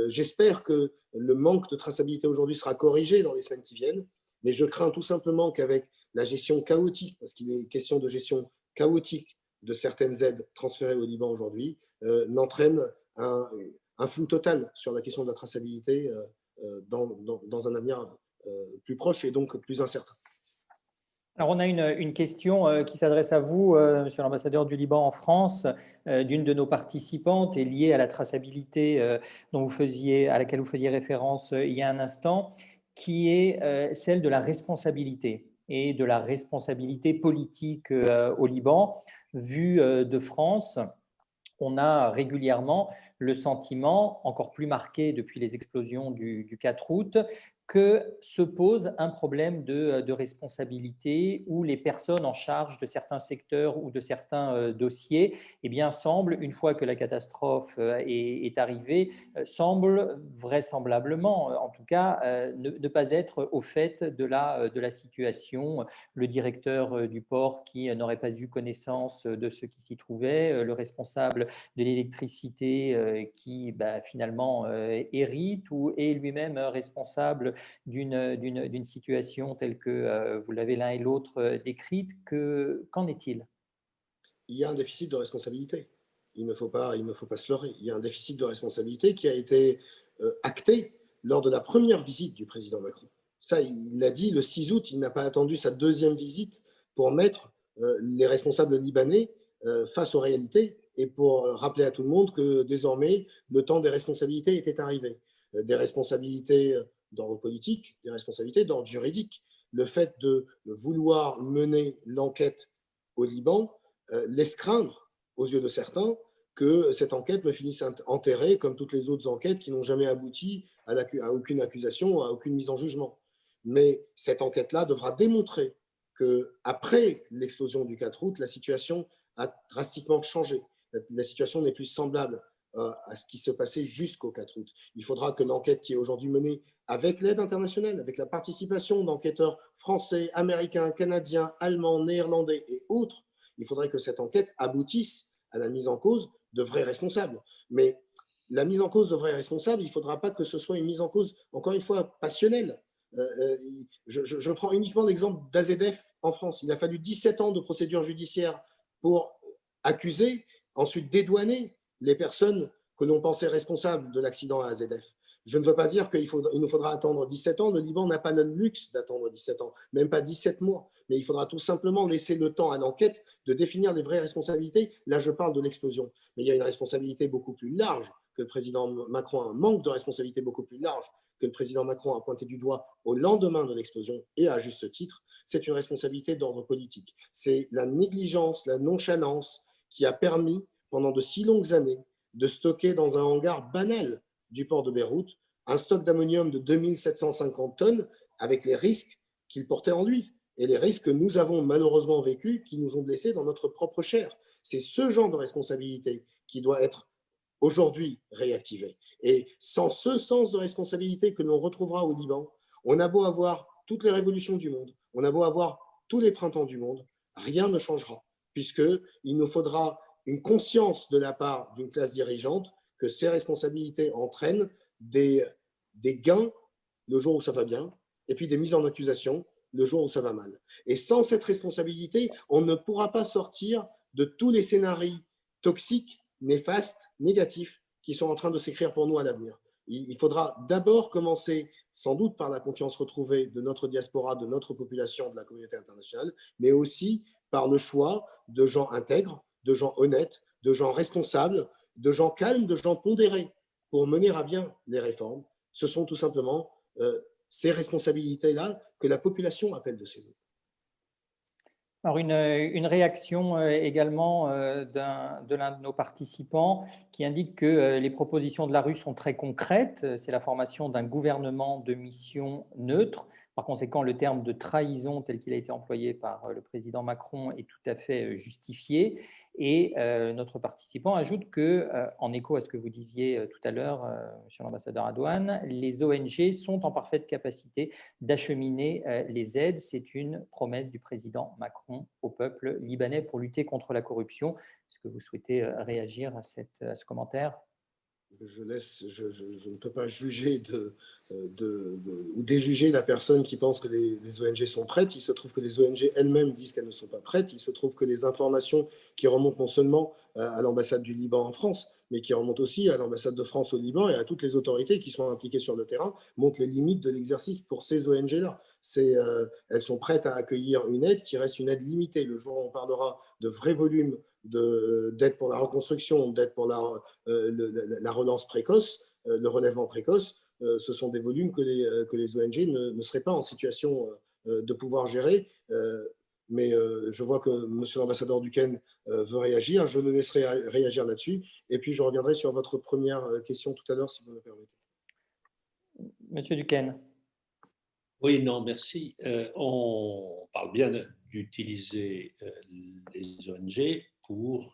J'espère que le manque de traçabilité aujourd'hui sera corrigé dans les semaines qui viennent, mais je crains tout simplement qu'avec la gestion chaotique, parce qu'il est question de gestion chaotique de certaines aides transférées au Liban aujourd'hui, n'entraîne un flou total sur la question de la traçabilité dans un avenir plus proche et donc plus incertain. Alors, on a une question qui s'adresse à vous, monsieur l'ambassadeur du Liban en France, d'une de nos participantes et liée à la traçabilité à laquelle vous faisiez référence il y a un instant, qui est celle de la responsabilité et de la responsabilité politique au Liban. Vu de France, on a régulièrement le sentiment, encore plus marqué depuis les explosions du 4 août, que se pose un problème de responsabilité où les personnes en charge de certains secteurs ou de certains dossiers semblent, une fois que la catastrophe est arrivée, semblent vraisemblablement, en tout cas, ne pas être au fait de la situation. Le directeur du port qui n'aurait pas eu connaissance de ce qui s'y trouvait, le responsable de l'électricité qui finalement hérite ou est lui-même responsable d'une situation telle que vous l'avez l'un et l'autre décrite. Qu'en est-il? Il y a un déficit de responsabilité. Il ne faut pas se leurrer. Il y a un déficit de responsabilité qui a été acté lors de la première visite du président Macron. Ça, il l'a dit le 6 août, il n'a pas attendu sa deuxième visite pour mettre les responsables libanais face aux réalités et pour rappeler à tout le monde que désormais, le temps des responsabilités était arrivé. Des responsabilités d'ordre politique, des responsabilités d'ordre juridique. Le fait de vouloir mener l'enquête au Liban laisse craindre, aux yeux de certains, que cette enquête ne finisse enterrée comme toutes les autres enquêtes qui n'ont jamais abouti à aucune accusation, à aucune mise en jugement. Mais cette enquête-là devra démontrer qu'après l'explosion du 4 août, la situation a drastiquement changé. La situation n'est plus semblable à ce qui se passait jusqu'au 4 août. Il faudra que l'enquête qui est aujourd'hui menée avec l'aide internationale, avec la participation d'enquêteurs français, américains, canadiens, allemands, néerlandais et autres, il faudrait que cette enquête aboutisse à la mise en cause de vrais responsables. Mais la mise en cause de vrais responsables, il ne faudra pas que ce soit une mise en cause, encore une fois, passionnelle. Je prends uniquement l'exemple d'AZF en France. Il a fallu 17 ans de procédure judiciaire pour accuser, ensuite dédouaner les personnes que l'on pensait responsables de l'accident à AZF. Je ne veux pas dire qu'il nous faudra attendre 17 ans. Le Liban n'a pas le luxe d'attendre 17 ans, même pas 17 mois. Mais il faudra tout simplement laisser le temps à l'enquête de définir les vraies responsabilités. Là, je parle de l'explosion. Mais il y a une responsabilité beaucoup plus large que le président Macron, un manque de responsabilité beaucoup plus large que le président Macron a pointé du doigt au lendemain de l'explosion, et à juste titre. C'est une responsabilité d'ordre politique. C'est la négligence, la nonchalance qui a permis, pendant de si longues années, de stocker dans un hangar banal du port de Beyrouth un stock d'ammonium de 2750 tonnes avec les risques qu'il portait en lui et les risques que nous avons malheureusement vécus qui nous ont blessés dans notre propre chair. C'est ce genre de responsabilité qui doit être aujourd'hui réactivé. Et sans ce sens de responsabilité que l'on retrouvera au Liban, on a beau avoir toutes les révolutions du monde, on a beau avoir tous les printemps du monde, rien ne changera, puisqu'il nous faudra une conscience de la part d'une classe dirigeante que ces responsabilités entraînent des gains le jour où ça va bien, et puis des mises en accusation le jour où ça va mal. Et sans cette responsabilité, on ne pourra pas sortir de tous les scénarios toxiques, néfastes, négatifs qui sont en train de s'écrire pour nous à l'avenir. Il faudra d'abord commencer, sans doute par la confiance retrouvée de notre diaspora, de notre population, de la communauté internationale, mais aussi par le choix de gens intègres, de gens honnêtes, de gens responsables, de gens calmes, de gens pondérés pour mener à bien les réformes. Ce sont tout simplement ces responsabilités-là que la population appelle de ses voeux. Alors une réaction également de l'un de nos participants qui indique que les propositions de la rue sont très concrètes. C'est la formation d'un gouvernement de mission neutre. Par conséquent, le terme de trahison tel qu'il a été employé par le président Macron est tout à fait justifié. Et notre participant ajoute que, en écho à ce que vous disiez tout à l'heure, monsieur l'ambassadeur Adouane, les ONG sont en parfaite capacité d'acheminer les aides. C'est une promesse du président Macron au peuple libanais pour lutter contre la corruption. Est-ce que vous souhaitez réagir à ce commentaire ? Je ne peux pas juger ou déjuger la personne qui pense que les ONG sont prêtes. Il se trouve que les ONG elles-mêmes disent qu'elles ne sont pas prêtes. Il se trouve que les informations qui remontent non seulement à l'ambassade du Liban en France, mais qui remontent aussi à l'ambassade de France au Liban et à toutes les autorités qui sont impliquées sur le terrain, montrent les limites de l'exercice pour ces ONG-là. Elles sont prêtes à accueillir une aide qui reste une aide limitée. Le jour où on parlera de vrais volumes d'aide pour la reconstruction, d'aide pour la relance précoce, le relèvement précoce, ce sont des volumes que les ONG ne seraient pas en situation de pouvoir gérer. Mais je vois que M. l'ambassadeur Duquesne veut réagir. Je le laisserai réagir là-dessus. Et puis, je reviendrai sur votre première question tout à l'heure, si vous me permettez. Monsieur Duquesne. Oui, non, merci. On parle bien d'utiliser les ONG pour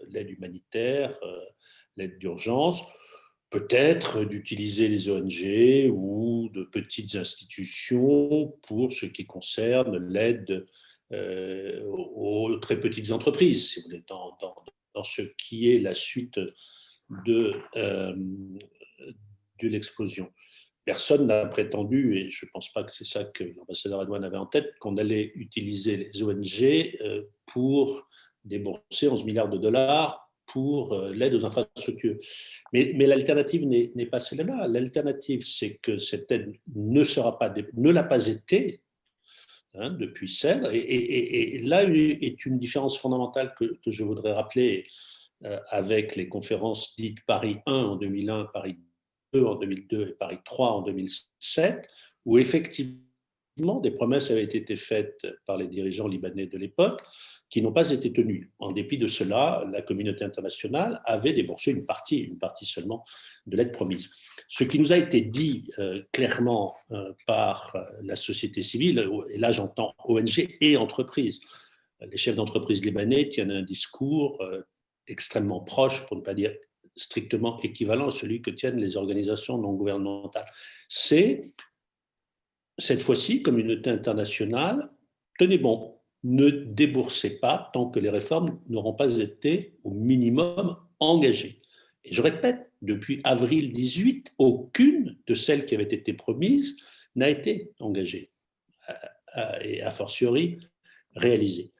l'aide humanitaire, l'aide d'urgence, peut-être d'utiliser les ONG ou de petites institutions pour ce qui concerne l'aide aux très petites entreprises, si vous voulez, dans ce qui est la suite de l'explosion. Personne n'a prétendu, et je ne pense pas que c'est ça que l'ambassadeur Adouane avait en tête, qu'on allait utiliser les ONG pour débourser 11 milliards de dollars pour l'aide aux infrastructures. Mais l'alternative n'est pas celle-là. L'alternative, c'est que cette aide ne l'a pas été depuis celle. Et là est une différence fondamentale que je voudrais rappeler avec les conférences dites Paris 1 en 2001, Paris 2 en 2002 et Paris 3 en 2007, où effectivement des promesses avaient été faites par les dirigeants libanais de l'époque qui n'ont pas été tenues. En dépit de cela, la communauté internationale avait déboursé une partie seulement de l'aide promise. Ce qui nous a été dit clairement par la société civile, et là j'entends ONG et entreprises, les chefs d'entreprise libanais tiennent un discours extrêmement proche, pour ne pas dire strictement équivalent à celui que tiennent les organisations non gouvernementales. C'est, cette fois-ci, communauté internationale, tenez bon, ne déboursez pas tant que les réformes n'auront pas été au minimum engagées. Et je répète, depuis avril 18, aucune de celles qui avaient été promises n'a été engagée et a fortiori réalisée.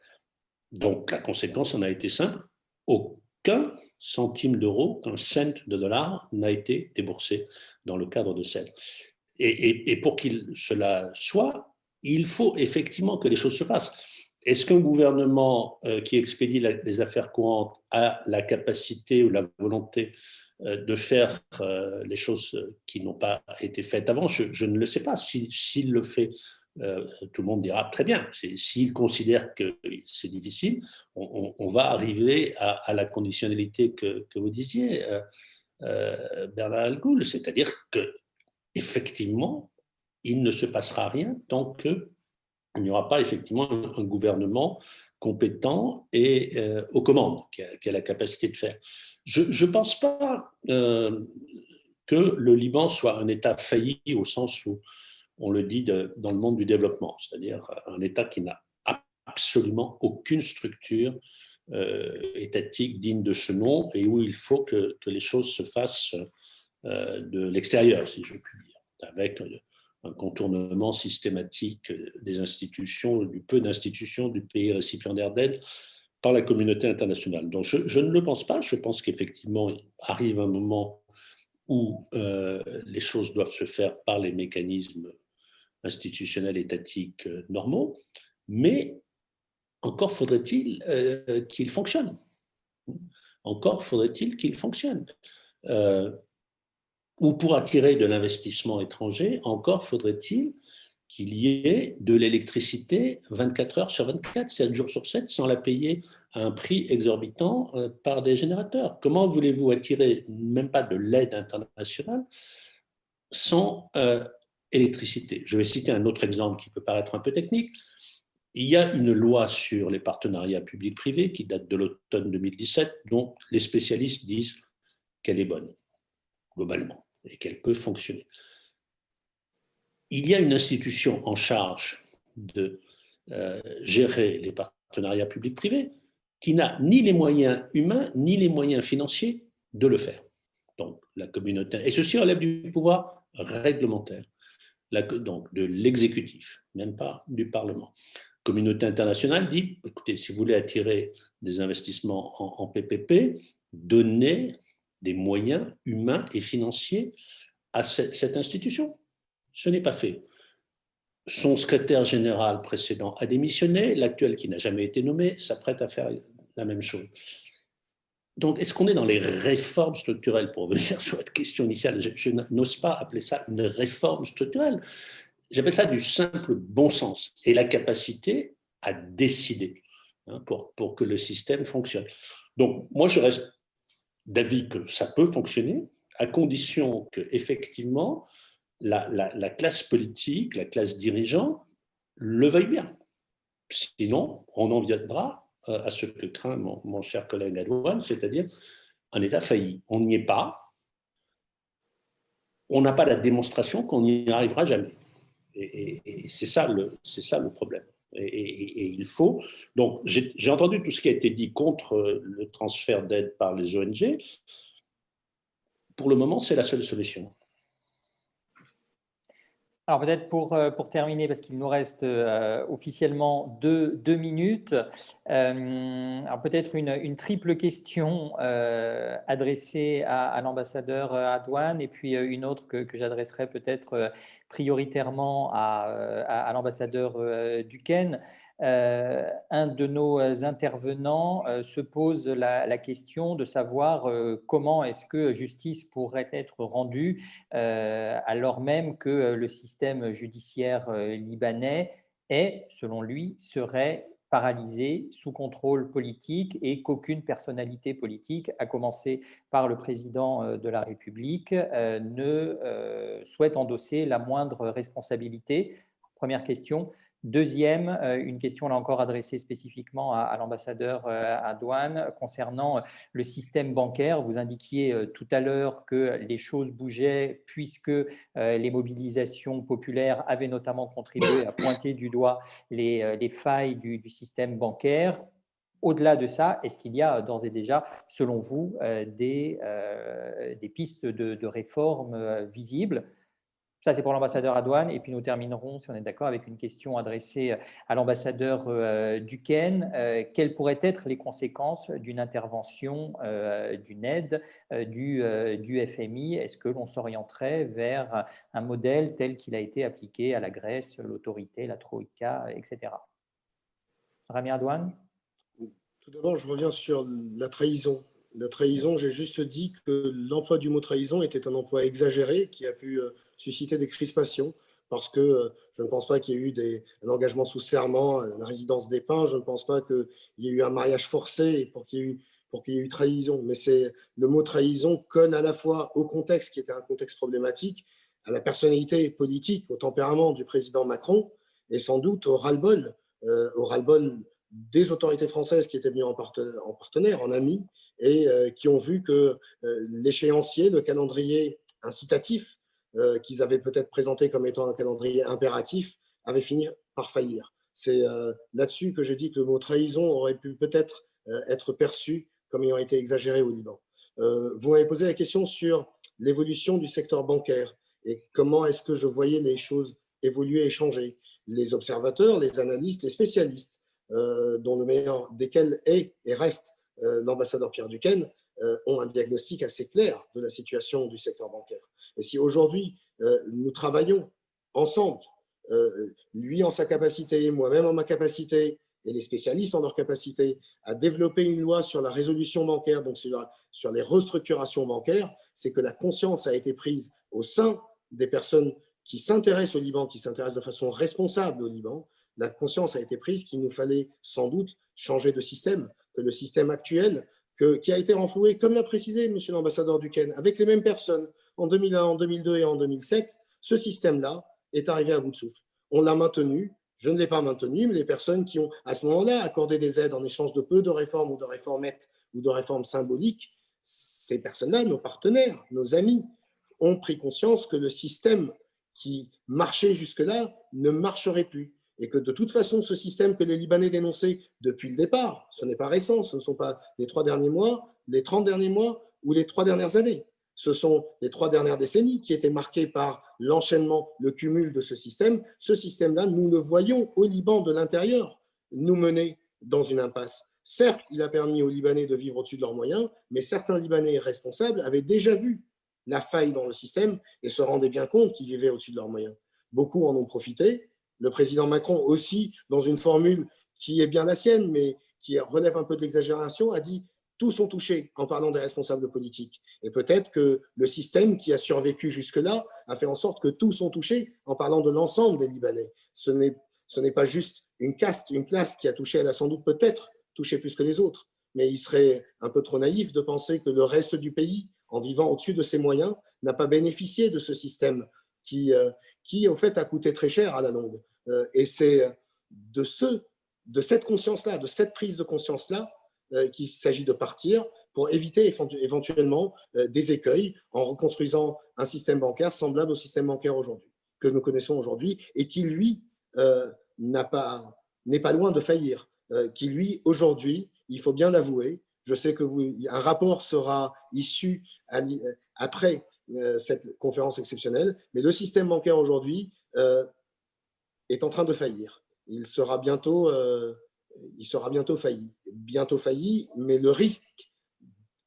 Donc la conséquence en a été simple, aucun centime d'euro, qu'un cent de dollar n'a été déboursé dans le cadre de celle. Et pour qu'il cela soit, il faut effectivement que les choses se fassent. Est-ce qu'un gouvernement qui expédie les affaires courantes a la capacité ou la volonté de faire les choses qui n'ont pas été faites avant ? Je ne le sais pas. S'il le fait, tout le monde dira très bien. S'il considère que c'est difficile, on va arriver à la conditionnalité que vous disiez, Bernard Algoul, c'est-à-dire qu'effectivement, il ne se passera rien tant qu'il n'y aura pas effectivement un gouvernement compétent et aux commandes, qui a la capacité de faire. Je ne pense pas que le Liban soit un État failli au sens où on le dit dans le monde du développement, c'est-à-dire un État qui n'a absolument aucune structure étatique digne de ce nom et où il faut que les choses se fassent de l'extérieur, si je puis dire, avec un contournement systématique des institutions, du peu d'institutions du pays récipiendaire d'aide par la communauté internationale. Donc je ne le pense pas, je pense qu'effectivement il arrive un moment où les choses doivent se faire par les mécanismes institutionnels étatiques normaux, mais encore faudrait-il qu'il fonctionne. Encore faudrait-il qu'il fonctionne. Ou pour attirer de l'investissement étranger, encore faudrait-il qu'il y ait de l'électricité 24 heures sur 24, 7 jours sur 7, sans la payer à un prix exorbitant par des générateurs. Comment voulez-vous attirer même pas de l'aide internationale sans électricité? Je vais citer un autre exemple qui peut paraître un peu technique. Il y a une loi sur les partenariats publics-privés qui date de l'automne 2017, dont les spécialistes disent qu'elle est bonne, globalement, et qu'elle peut fonctionner. Il y a une institution en charge de gérer les partenariats publics-privés qui n'a ni les moyens humains ni les moyens financiers de le faire. Donc, la communauté, et ceci relève du pouvoir réglementaire, donc de l'exécutif, même pas du Parlement. La communauté internationale dit, écoutez, si vous voulez attirer des investissements en PPP, donnez des moyens humains et financiers à cette institution. Ce n'est pas fait. Son secrétaire général précédent a démissionné, l'actuel qui n'a jamais été nommé s'apprête à faire la même chose. Donc, est-ce qu'on est dans les réformes structurelles? Pour revenir sur votre question initiale, je n'ose pas appeler ça une réforme structurelle. J'appelle ça du simple bon sens et la capacité à décider pour que le système fonctionne. Donc, moi, je reste d'avis que ça peut fonctionner à condition qu'effectivement, la classe politique, la classe dirigeante le veuille bien. Sinon, on en viendra à ce que craint mon cher collègue Adouane, c'est-à-dire un État failli. On n'y est pas, on n'a pas la démonstration qu'on n'y arrivera jamais. Et c'est ça le problème. Et il faut. Donc, j'ai entendu tout ce qui a été dit contre le transfert d'aide par les ONG. Pour le moment, c'est la seule solution. Alors peut-être pour terminer, parce qu'il nous reste officiellement deux minutes, alors peut-être une triple question adressée à l'ambassadeur Adouane et puis une autre que j'adresserai peut-être prioritairement à l'ambassadeur Duquesne. Un de nos intervenants se pose la question de savoir comment est-ce que justice pourrait être rendue alors même que le système judiciaire libanais est, selon lui, serait paralysé, sous contrôle politique et qu'aucune personnalité politique, à commencer par le président de la République, ne souhaite endosser la moindre responsabilité. Première question. Deuxième, une question là encore adressée spécifiquement à l'ambassadeur Adouane concernant le système bancaire. Vous indiquiez tout à l'heure que les choses bougeaient puisque les mobilisations populaires avaient notamment contribué à pointer du doigt les failles du système bancaire. Au-delà de ça, est-ce qu'il y a d'ores et déjà, selon vous, des pistes de réforme visibles? Ça, c'est pour l'ambassadeur Adouane. Et puis, nous terminerons, si on est d'accord, avec une question adressée à l'ambassadeur Duquesne. Quelles pourraient être les conséquences d'une intervention, d'une aide du FMI? Est-ce que l'on s'orienterait vers un modèle tel qu'il a été appliqué à la Grèce, l'autorité, la Troïka, etc. Rami Adouane? Tout d'abord, je reviens sur la trahison. La trahison, j'ai juste dit que l'emploi du mot trahison était un emploi exagéré qui a pu susciter des crispations parce que je ne pense pas qu'il y ait eu un engagement sous serment, la résidence des pins, je ne pense pas qu'il y ait eu un mariage forcé pour qu'il y ait eu trahison. Mais le mot trahison colle à la fois au contexte qui était un contexte problématique, à la personnalité politique, au tempérament du président Macron et sans doute au ras-le-bol des autorités françaises qui étaient venues en partenaire, en amis, et qui ont vu que l'échéancier, le calendrier incitatif qu'ils avaient peut-être présenté comme étant un calendrier impératif, avait fini par faillir. C'est là-dessus que je dis que le mot trahison aurait pu peut-être être perçu comme ayant été exagéré au Liban. Vous m'avez posé la question sur l'évolution du secteur bancaire et comment est-ce que je voyais les choses évoluer et changer. Les observateurs, les analystes, les spécialistes, dont le meilleur desquels est et reste l'ambassadeur Pierre Duquesne, ont un diagnostic assez clair de la situation du secteur bancaire. Et si aujourd'hui, nous travaillons ensemble, lui en sa capacité, moi-même en ma capacité, et les spécialistes en leur capacité, à développer une loi sur la résolution bancaire, donc sur les restructurations bancaires, c'est que la conscience a été prise au sein des personnes qui s'intéresse au Liban, qui s'intéresse de façon responsable au Liban, la conscience a été prise qu'il nous fallait sans doute changer de système, que le système actuel, qui a été renfloué, comme l'a précisé M. l'ambassadeur Duquesne, avec les mêmes personnes en 2001, en 2002 et en 2007, ce système-là est arrivé à bout de souffle. On l'a maintenu, je ne l'ai pas maintenu, mais les personnes qui ont à ce moment-là accordé des aides en échange de peu de réformes ou de réformettes ou de réformes symboliques, ces personnes-là, nos partenaires, nos amis, ont pris conscience que le système qui marchait jusque-là ne marcherait plus. Et que de toute façon, ce système que les Libanais dénonçaient depuis le départ, ce n'est pas récent, ce ne sont pas les 3 derniers mois, les 30 derniers mois ou les 3 dernières années. Ce sont les 3 dernières décennies qui étaient marquées par l'enchaînement, le cumul de ce système. Ce système-là, nous le voyons au Liban de l'intérieur nous mener dans une impasse. Certes, il a permis aux Libanais de vivre au-dessus de leurs moyens, mais certains Libanais responsables avaient déjà vu la faille dans le système et se rendaient bien compte qu'ils vivaient au-dessus de leurs moyens. Beaucoup en ont profité. Le président Macron aussi, dans une formule qui est bien la sienne, mais qui relève un peu de l'exagération, a dit « tous sont touchés » en parlant des responsables politiques. Et peut-être que le système qui a survécu jusque-là a fait en sorte que tous sont touchés en parlant de l'ensemble des Libanais. Ce n'est pas juste une caste, une classe qui a touché, elle a sans doute peut-être touché plus que les autres, mais il serait un peu trop naïf de penser que le reste du pays, en vivant au-dessus de ses moyens, n'a pas bénéficié de ce système qui au fait, a coûté très cher à la longue. Et c'est de cette conscience-là, de cette prise de conscience-là, qu'il s'agit de partir pour éviter éventuellement des écueils en reconstruisant un système bancaire semblable au système bancaire aujourd'hui, que nous connaissons aujourd'hui, et qui, lui, n'est pas loin de faillir, qui, lui, aujourd'hui, il faut bien l'avouer, je sais que un rapport sera issu après cette conférence exceptionnelle, mais le système bancaire aujourd'hui est en train de faillir. Il sera bientôt failli, mais le risque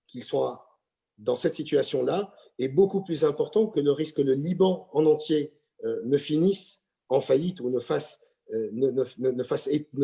qu'il soit dans cette situation-là est beaucoup plus important que le risque que le Liban en entier ne finisse en faillite ou ne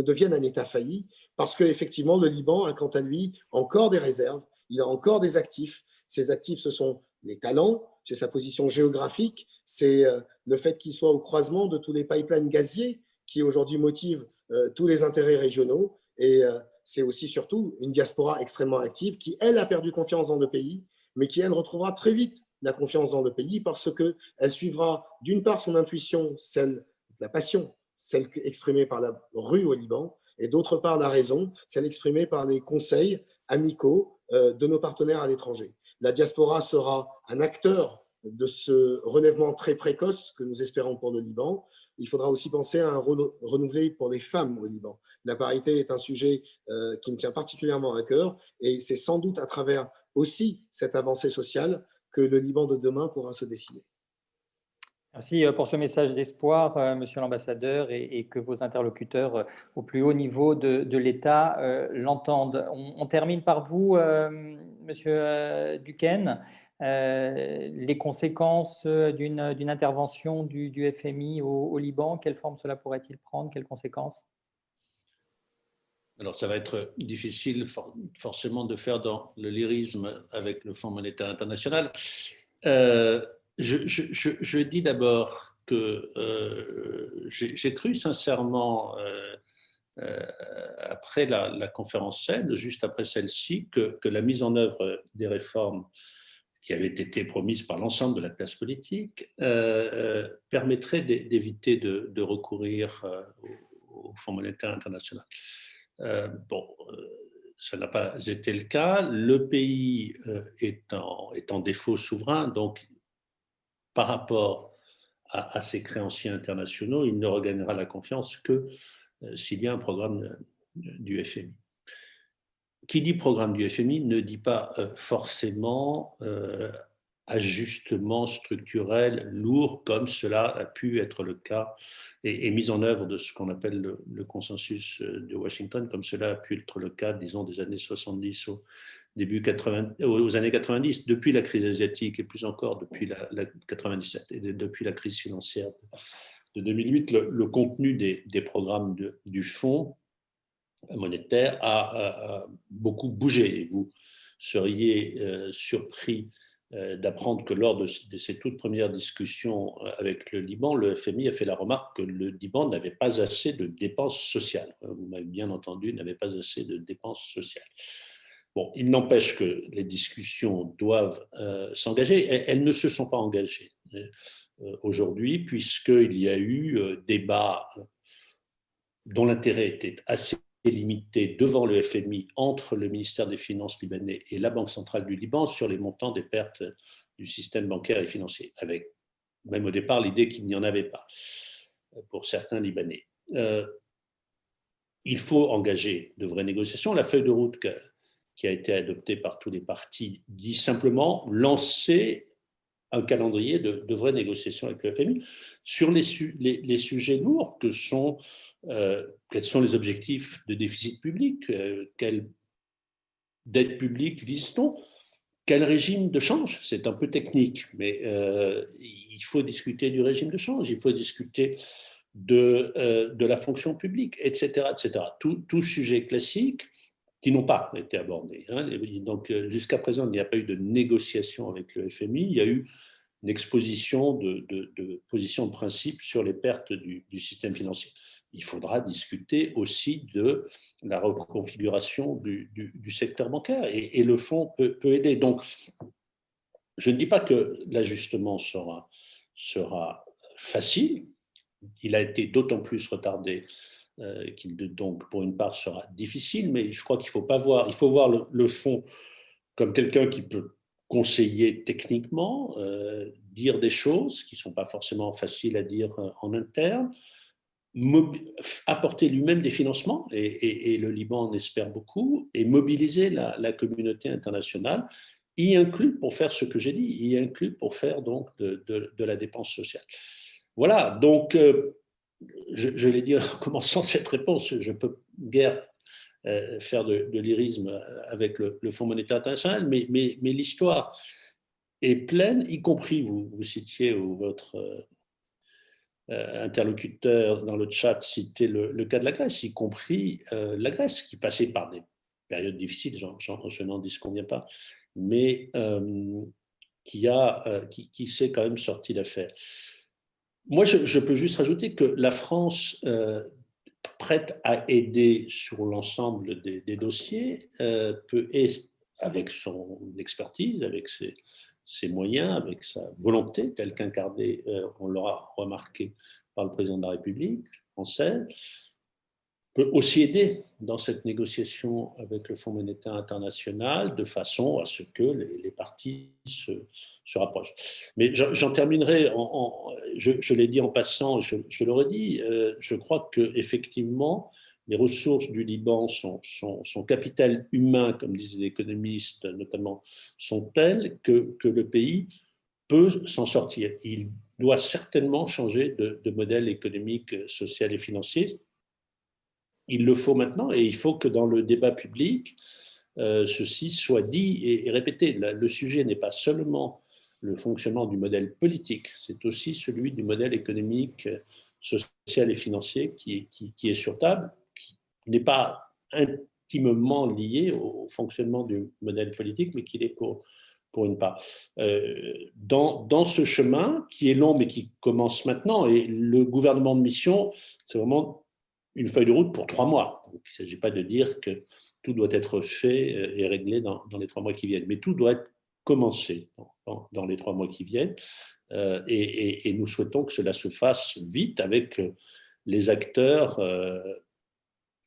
devienne un État failli, parce qu'effectivement, le Liban a quant à lui encore des réserves, il a encore des actifs. Ces actifs, ce sont les talents, c'est sa position géographique, c'est le fait qu'il soit au croisement de tous les pipelines gaziers qui aujourd'hui motivent tous les intérêts régionaux, et c'est aussi surtout une diaspora extrêmement active qui, elle, a perdu confiance dans le pays, mais qui, elle, retrouvera très vite la confiance dans le pays parce qu'elle suivra d'une part son intuition, celle de la passion, celle exprimée par la rue au Liban, et d'autre part la raison, celle exprimée par les conseils amicaux de nos partenaires à l'étranger. La diaspora sera un acteur de ce relèvement très précoce que nous espérons pour le Liban. Il faudra aussi penser à un renouvelé pour les femmes au Liban. La parité est un sujet qui me tient particulièrement à cœur, et c'est sans doute à travers aussi cette avancée sociale que le Liban de demain pourra se dessiner. Merci pour ce message d'espoir, Monsieur l'ambassadeur, et que vos interlocuteurs au plus haut niveau de l'État l'entendent. On termine par vous, Monsieur Duquesne. Les conséquences d'une intervention du FMI au Liban, quelle forme cela pourrait-il prendre? Quelles conséquences? Alors, ça va être difficile forcément de faire dans le lyrisme avec le Fonds monétaire international. Je dis d'abord que j'ai cru sincèrement, après la conférence SAID, juste après celle-ci, que la mise en œuvre des réformes qui avaient été promises par l'ensemble de la classe politique permettrait d'éviter de recourir au Fonds monétaire international. Ça n'a pas été le cas. Le pays est en défaut souverain, donc par rapport à ses créanciers internationaux, il ne regagnera la confiance que s'il y a un programme du FMI. Qui dit programme du FMI ne dit pas forcément ajustement structurel lourd, comme cela a pu être le cas et mise en œuvre de ce qu'on appelle le consensus de Washington, comme cela a pu être le cas, disons, des années 70 aux années 90, depuis la crise asiatique et plus encore depuis la 97 et depuis la crise financière de 2008. Le contenu des programmes du Fonds monétaire a beaucoup bougé. Et vous seriez surpris d'apprendre que lors de ses toutes premières discussions avec le Liban, le FMI a fait la remarque que le Liban n'avait pas assez de dépenses sociales. Vous m'avez bien entendu, n'avait pas assez de dépenses sociales. Bon, il n'empêche que les discussions doivent s'engager. Elles ne se sont pas engagées aujourd'hui, puisqu'il y a eu débat dont l'intérêt était assez limité devant le FMI entre le ministère des Finances libanais et la Banque centrale du Liban sur les montants des pertes du système bancaire et financier, avec même au départ l'idée qu'il n'y en avait pas pour certains Libanais. Il faut engager de vraies négociations. La feuille de route qui a été adoptée par tous les partis dit simplement lancer un calendrier de vraies négociations avec le FMI sur les sujets lourds que sont quels sont les objectifs de déficit public, quelle dette publique vise-t-on, quel régime de change, c'est un peu technique, mais il faut discuter du régime de change, il faut discuter de la fonction publique, etc. etc. Tout sujet classique qui n'ont pas été abordés. Donc, jusqu'à présent, il n'y a pas eu de négociation avec le FMI, il y a eu une exposition de positions de principe sur les pertes du système financier. Il faudra discuter aussi de la reconfiguration du secteur bancaire et le fonds peut aider. Donc, je ne dis pas que l'ajustement sera facile. Il a été d'autant plus retardé qu'il donc pour une part sera difficile, mais je crois qu'il faut voir le fonds comme quelqu'un qui peut conseiller techniquement, dire des choses qui ne sont pas forcément faciles à dire en interne, apporter lui-même des financements, et le Liban en espère beaucoup, et mobiliser la communauté internationale, y inclut pour faire ce que j'ai dit, y inclut pour faire donc de la dépense sociale. Voilà, donc je l'ai dit en commençant cette réponse, je peux guère faire de lyrisme avec le Fonds monétaire international, mais l'histoire est pleine, y compris, vous citiez votre interlocuteur dans le chat citait le cas de la Grèce, y compris la Grèce, qui passait par des périodes difficiles, je n'en disconviens pas, mais qui s'est quand même sorti d'affaire. Moi, je peux juste rajouter que la France, prête à aider sur l'ensemble des dossiers, peut, avec son expertise, avec ses moyens, avec sa volonté, telle qu'incarnée, on l'aura remarqué par le président de la République française, peut aussi aider dans cette négociation avec le Fonds monétaire international de façon à ce que les parties se rapprochent. Mais j'en terminerai, je l'ai dit en passant, je le redis, je crois qu'effectivement, les ressources du Liban, son capital humain, comme disent les économistes notamment, sont telles que le pays peut s'en sortir. Il doit certainement changer de modèle économique, social et financier. Il le faut maintenant et il faut que dans le débat public, ceci soit dit et répété. Le sujet n'est pas seulement le fonctionnement du modèle politique, c'est aussi celui du modèle économique, social et financier qui est sur table, qui n'est pas intimement lié au fonctionnement du modèle politique, mais qui l'est pour une part. Dans ce chemin qui est long, mais qui commence maintenant, et le gouvernement de mission, c'est vraiment une feuille de route pour 3 mois. Donc, il ne s'agit pas de dire que tout doit être fait et réglé dans les 3 mois qui viennent, mais tout doit être commencé dans les 3 mois qui viennent. Et nous souhaitons que cela se fasse vite avec les acteurs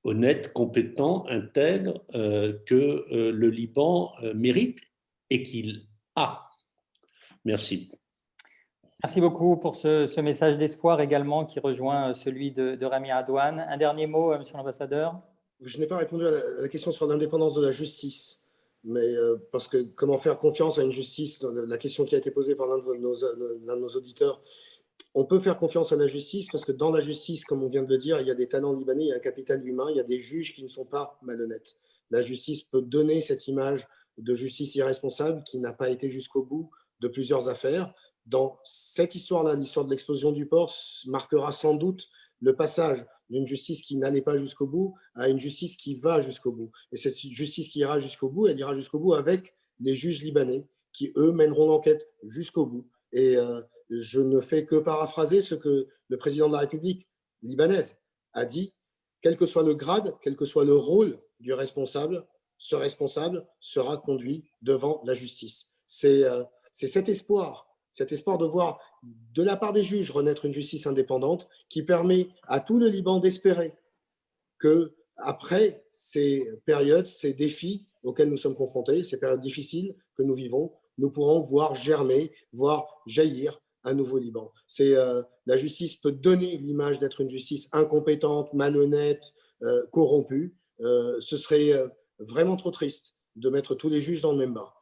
honnêtes, compétents, intègres que le Liban mérite et qu'il a. Merci. Merci beaucoup pour ce message d'espoir également qui rejoint celui de Rami Radouane. Un dernier mot, Monsieur l'ambassadeur. Je n'ai pas répondu à la question sur l'indépendance de la justice, mais parce que comment faire confiance à une justice, la question qui a été posée par l'un de nos auditeurs, on peut faire confiance à la justice parce que dans la justice, comme on vient de le dire, il y a des talents libanais, il y a un capital humain, il y a des juges qui ne sont pas malhonnêtes. La justice peut donner cette image de justice irresponsable qui n'a pas été jusqu'au bout de plusieurs affaires. Dans cette histoire-là, l'histoire de l'explosion du port marquera sans doute le passage d'une justice qui n'allait pas jusqu'au bout à une justice qui va jusqu'au bout. Et cette justice qui ira jusqu'au bout, elle ira jusqu'au bout avec les juges libanais qui, eux, mèneront l'enquête jusqu'au bout. Et je ne fais que paraphraser ce que le président de la République libanaise a dit. Quel que soit le grade, quel que soit le rôle du responsable, ce responsable sera conduit devant la justice. C'est cet espoir de voir de la part des juges renaître une justice indépendante qui permet à tout le Liban d'espérer que après ces périodes, ces défis auxquels nous sommes confrontés, ces périodes difficiles que nous vivons, nous pourrons voir germer, voir jaillir un nouveau Liban. La justice peut donner l'image d'être une justice incompétente, malhonnête, corrompue. Ce serait vraiment trop triste de mettre tous les juges dans le même bain.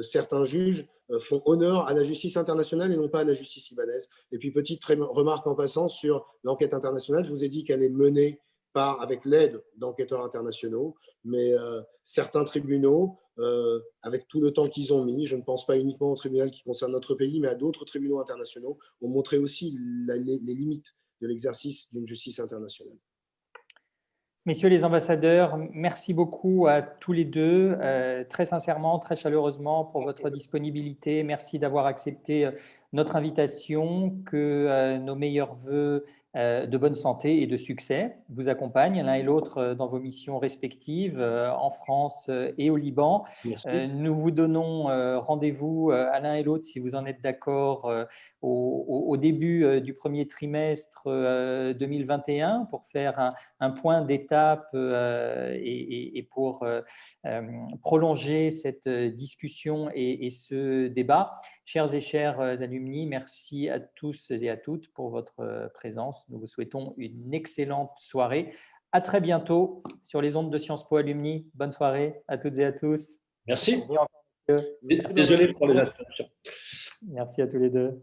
Certains juges font honneur à la justice internationale et non pas à la justice libanaise. Et puis, petite remarque en passant sur l'enquête internationale, je vous ai dit qu'elle est menée avec l'aide d'enquêteurs internationaux, mais certains tribunaux, avec tout le temps qu'ils ont mis, je ne pense pas uniquement au tribunal qui concerne notre pays, mais à d'autres tribunaux internationaux, ont montré aussi les limites de l'exercice d'une justice internationale. Messieurs les ambassadeurs, merci beaucoup à tous les deux, très sincèrement, très chaleureusement pour votre disponibilité. Merci d'avoir accepté notre invitation, que nos meilleurs vœux de bonne santé et de succès vous accompagnent l'un et l'autre dans vos missions respectives en France et au Liban. Nous vous donnons rendez-vous à l'un et l'autre, si vous en êtes d'accord, au début du premier trimestre 2021 pour faire un point d'étape et pour prolonger cette discussion et ce débat. Chers et chers alumni, merci à tous et à toutes pour votre présence. Nous vous souhaitons une excellente soirée. À très bientôt sur les ondes de Sciences Po Alumni. Bonne soirée à toutes et à tous. Merci. Merci. Désolé pour les interruptions. Merci à tous les deux.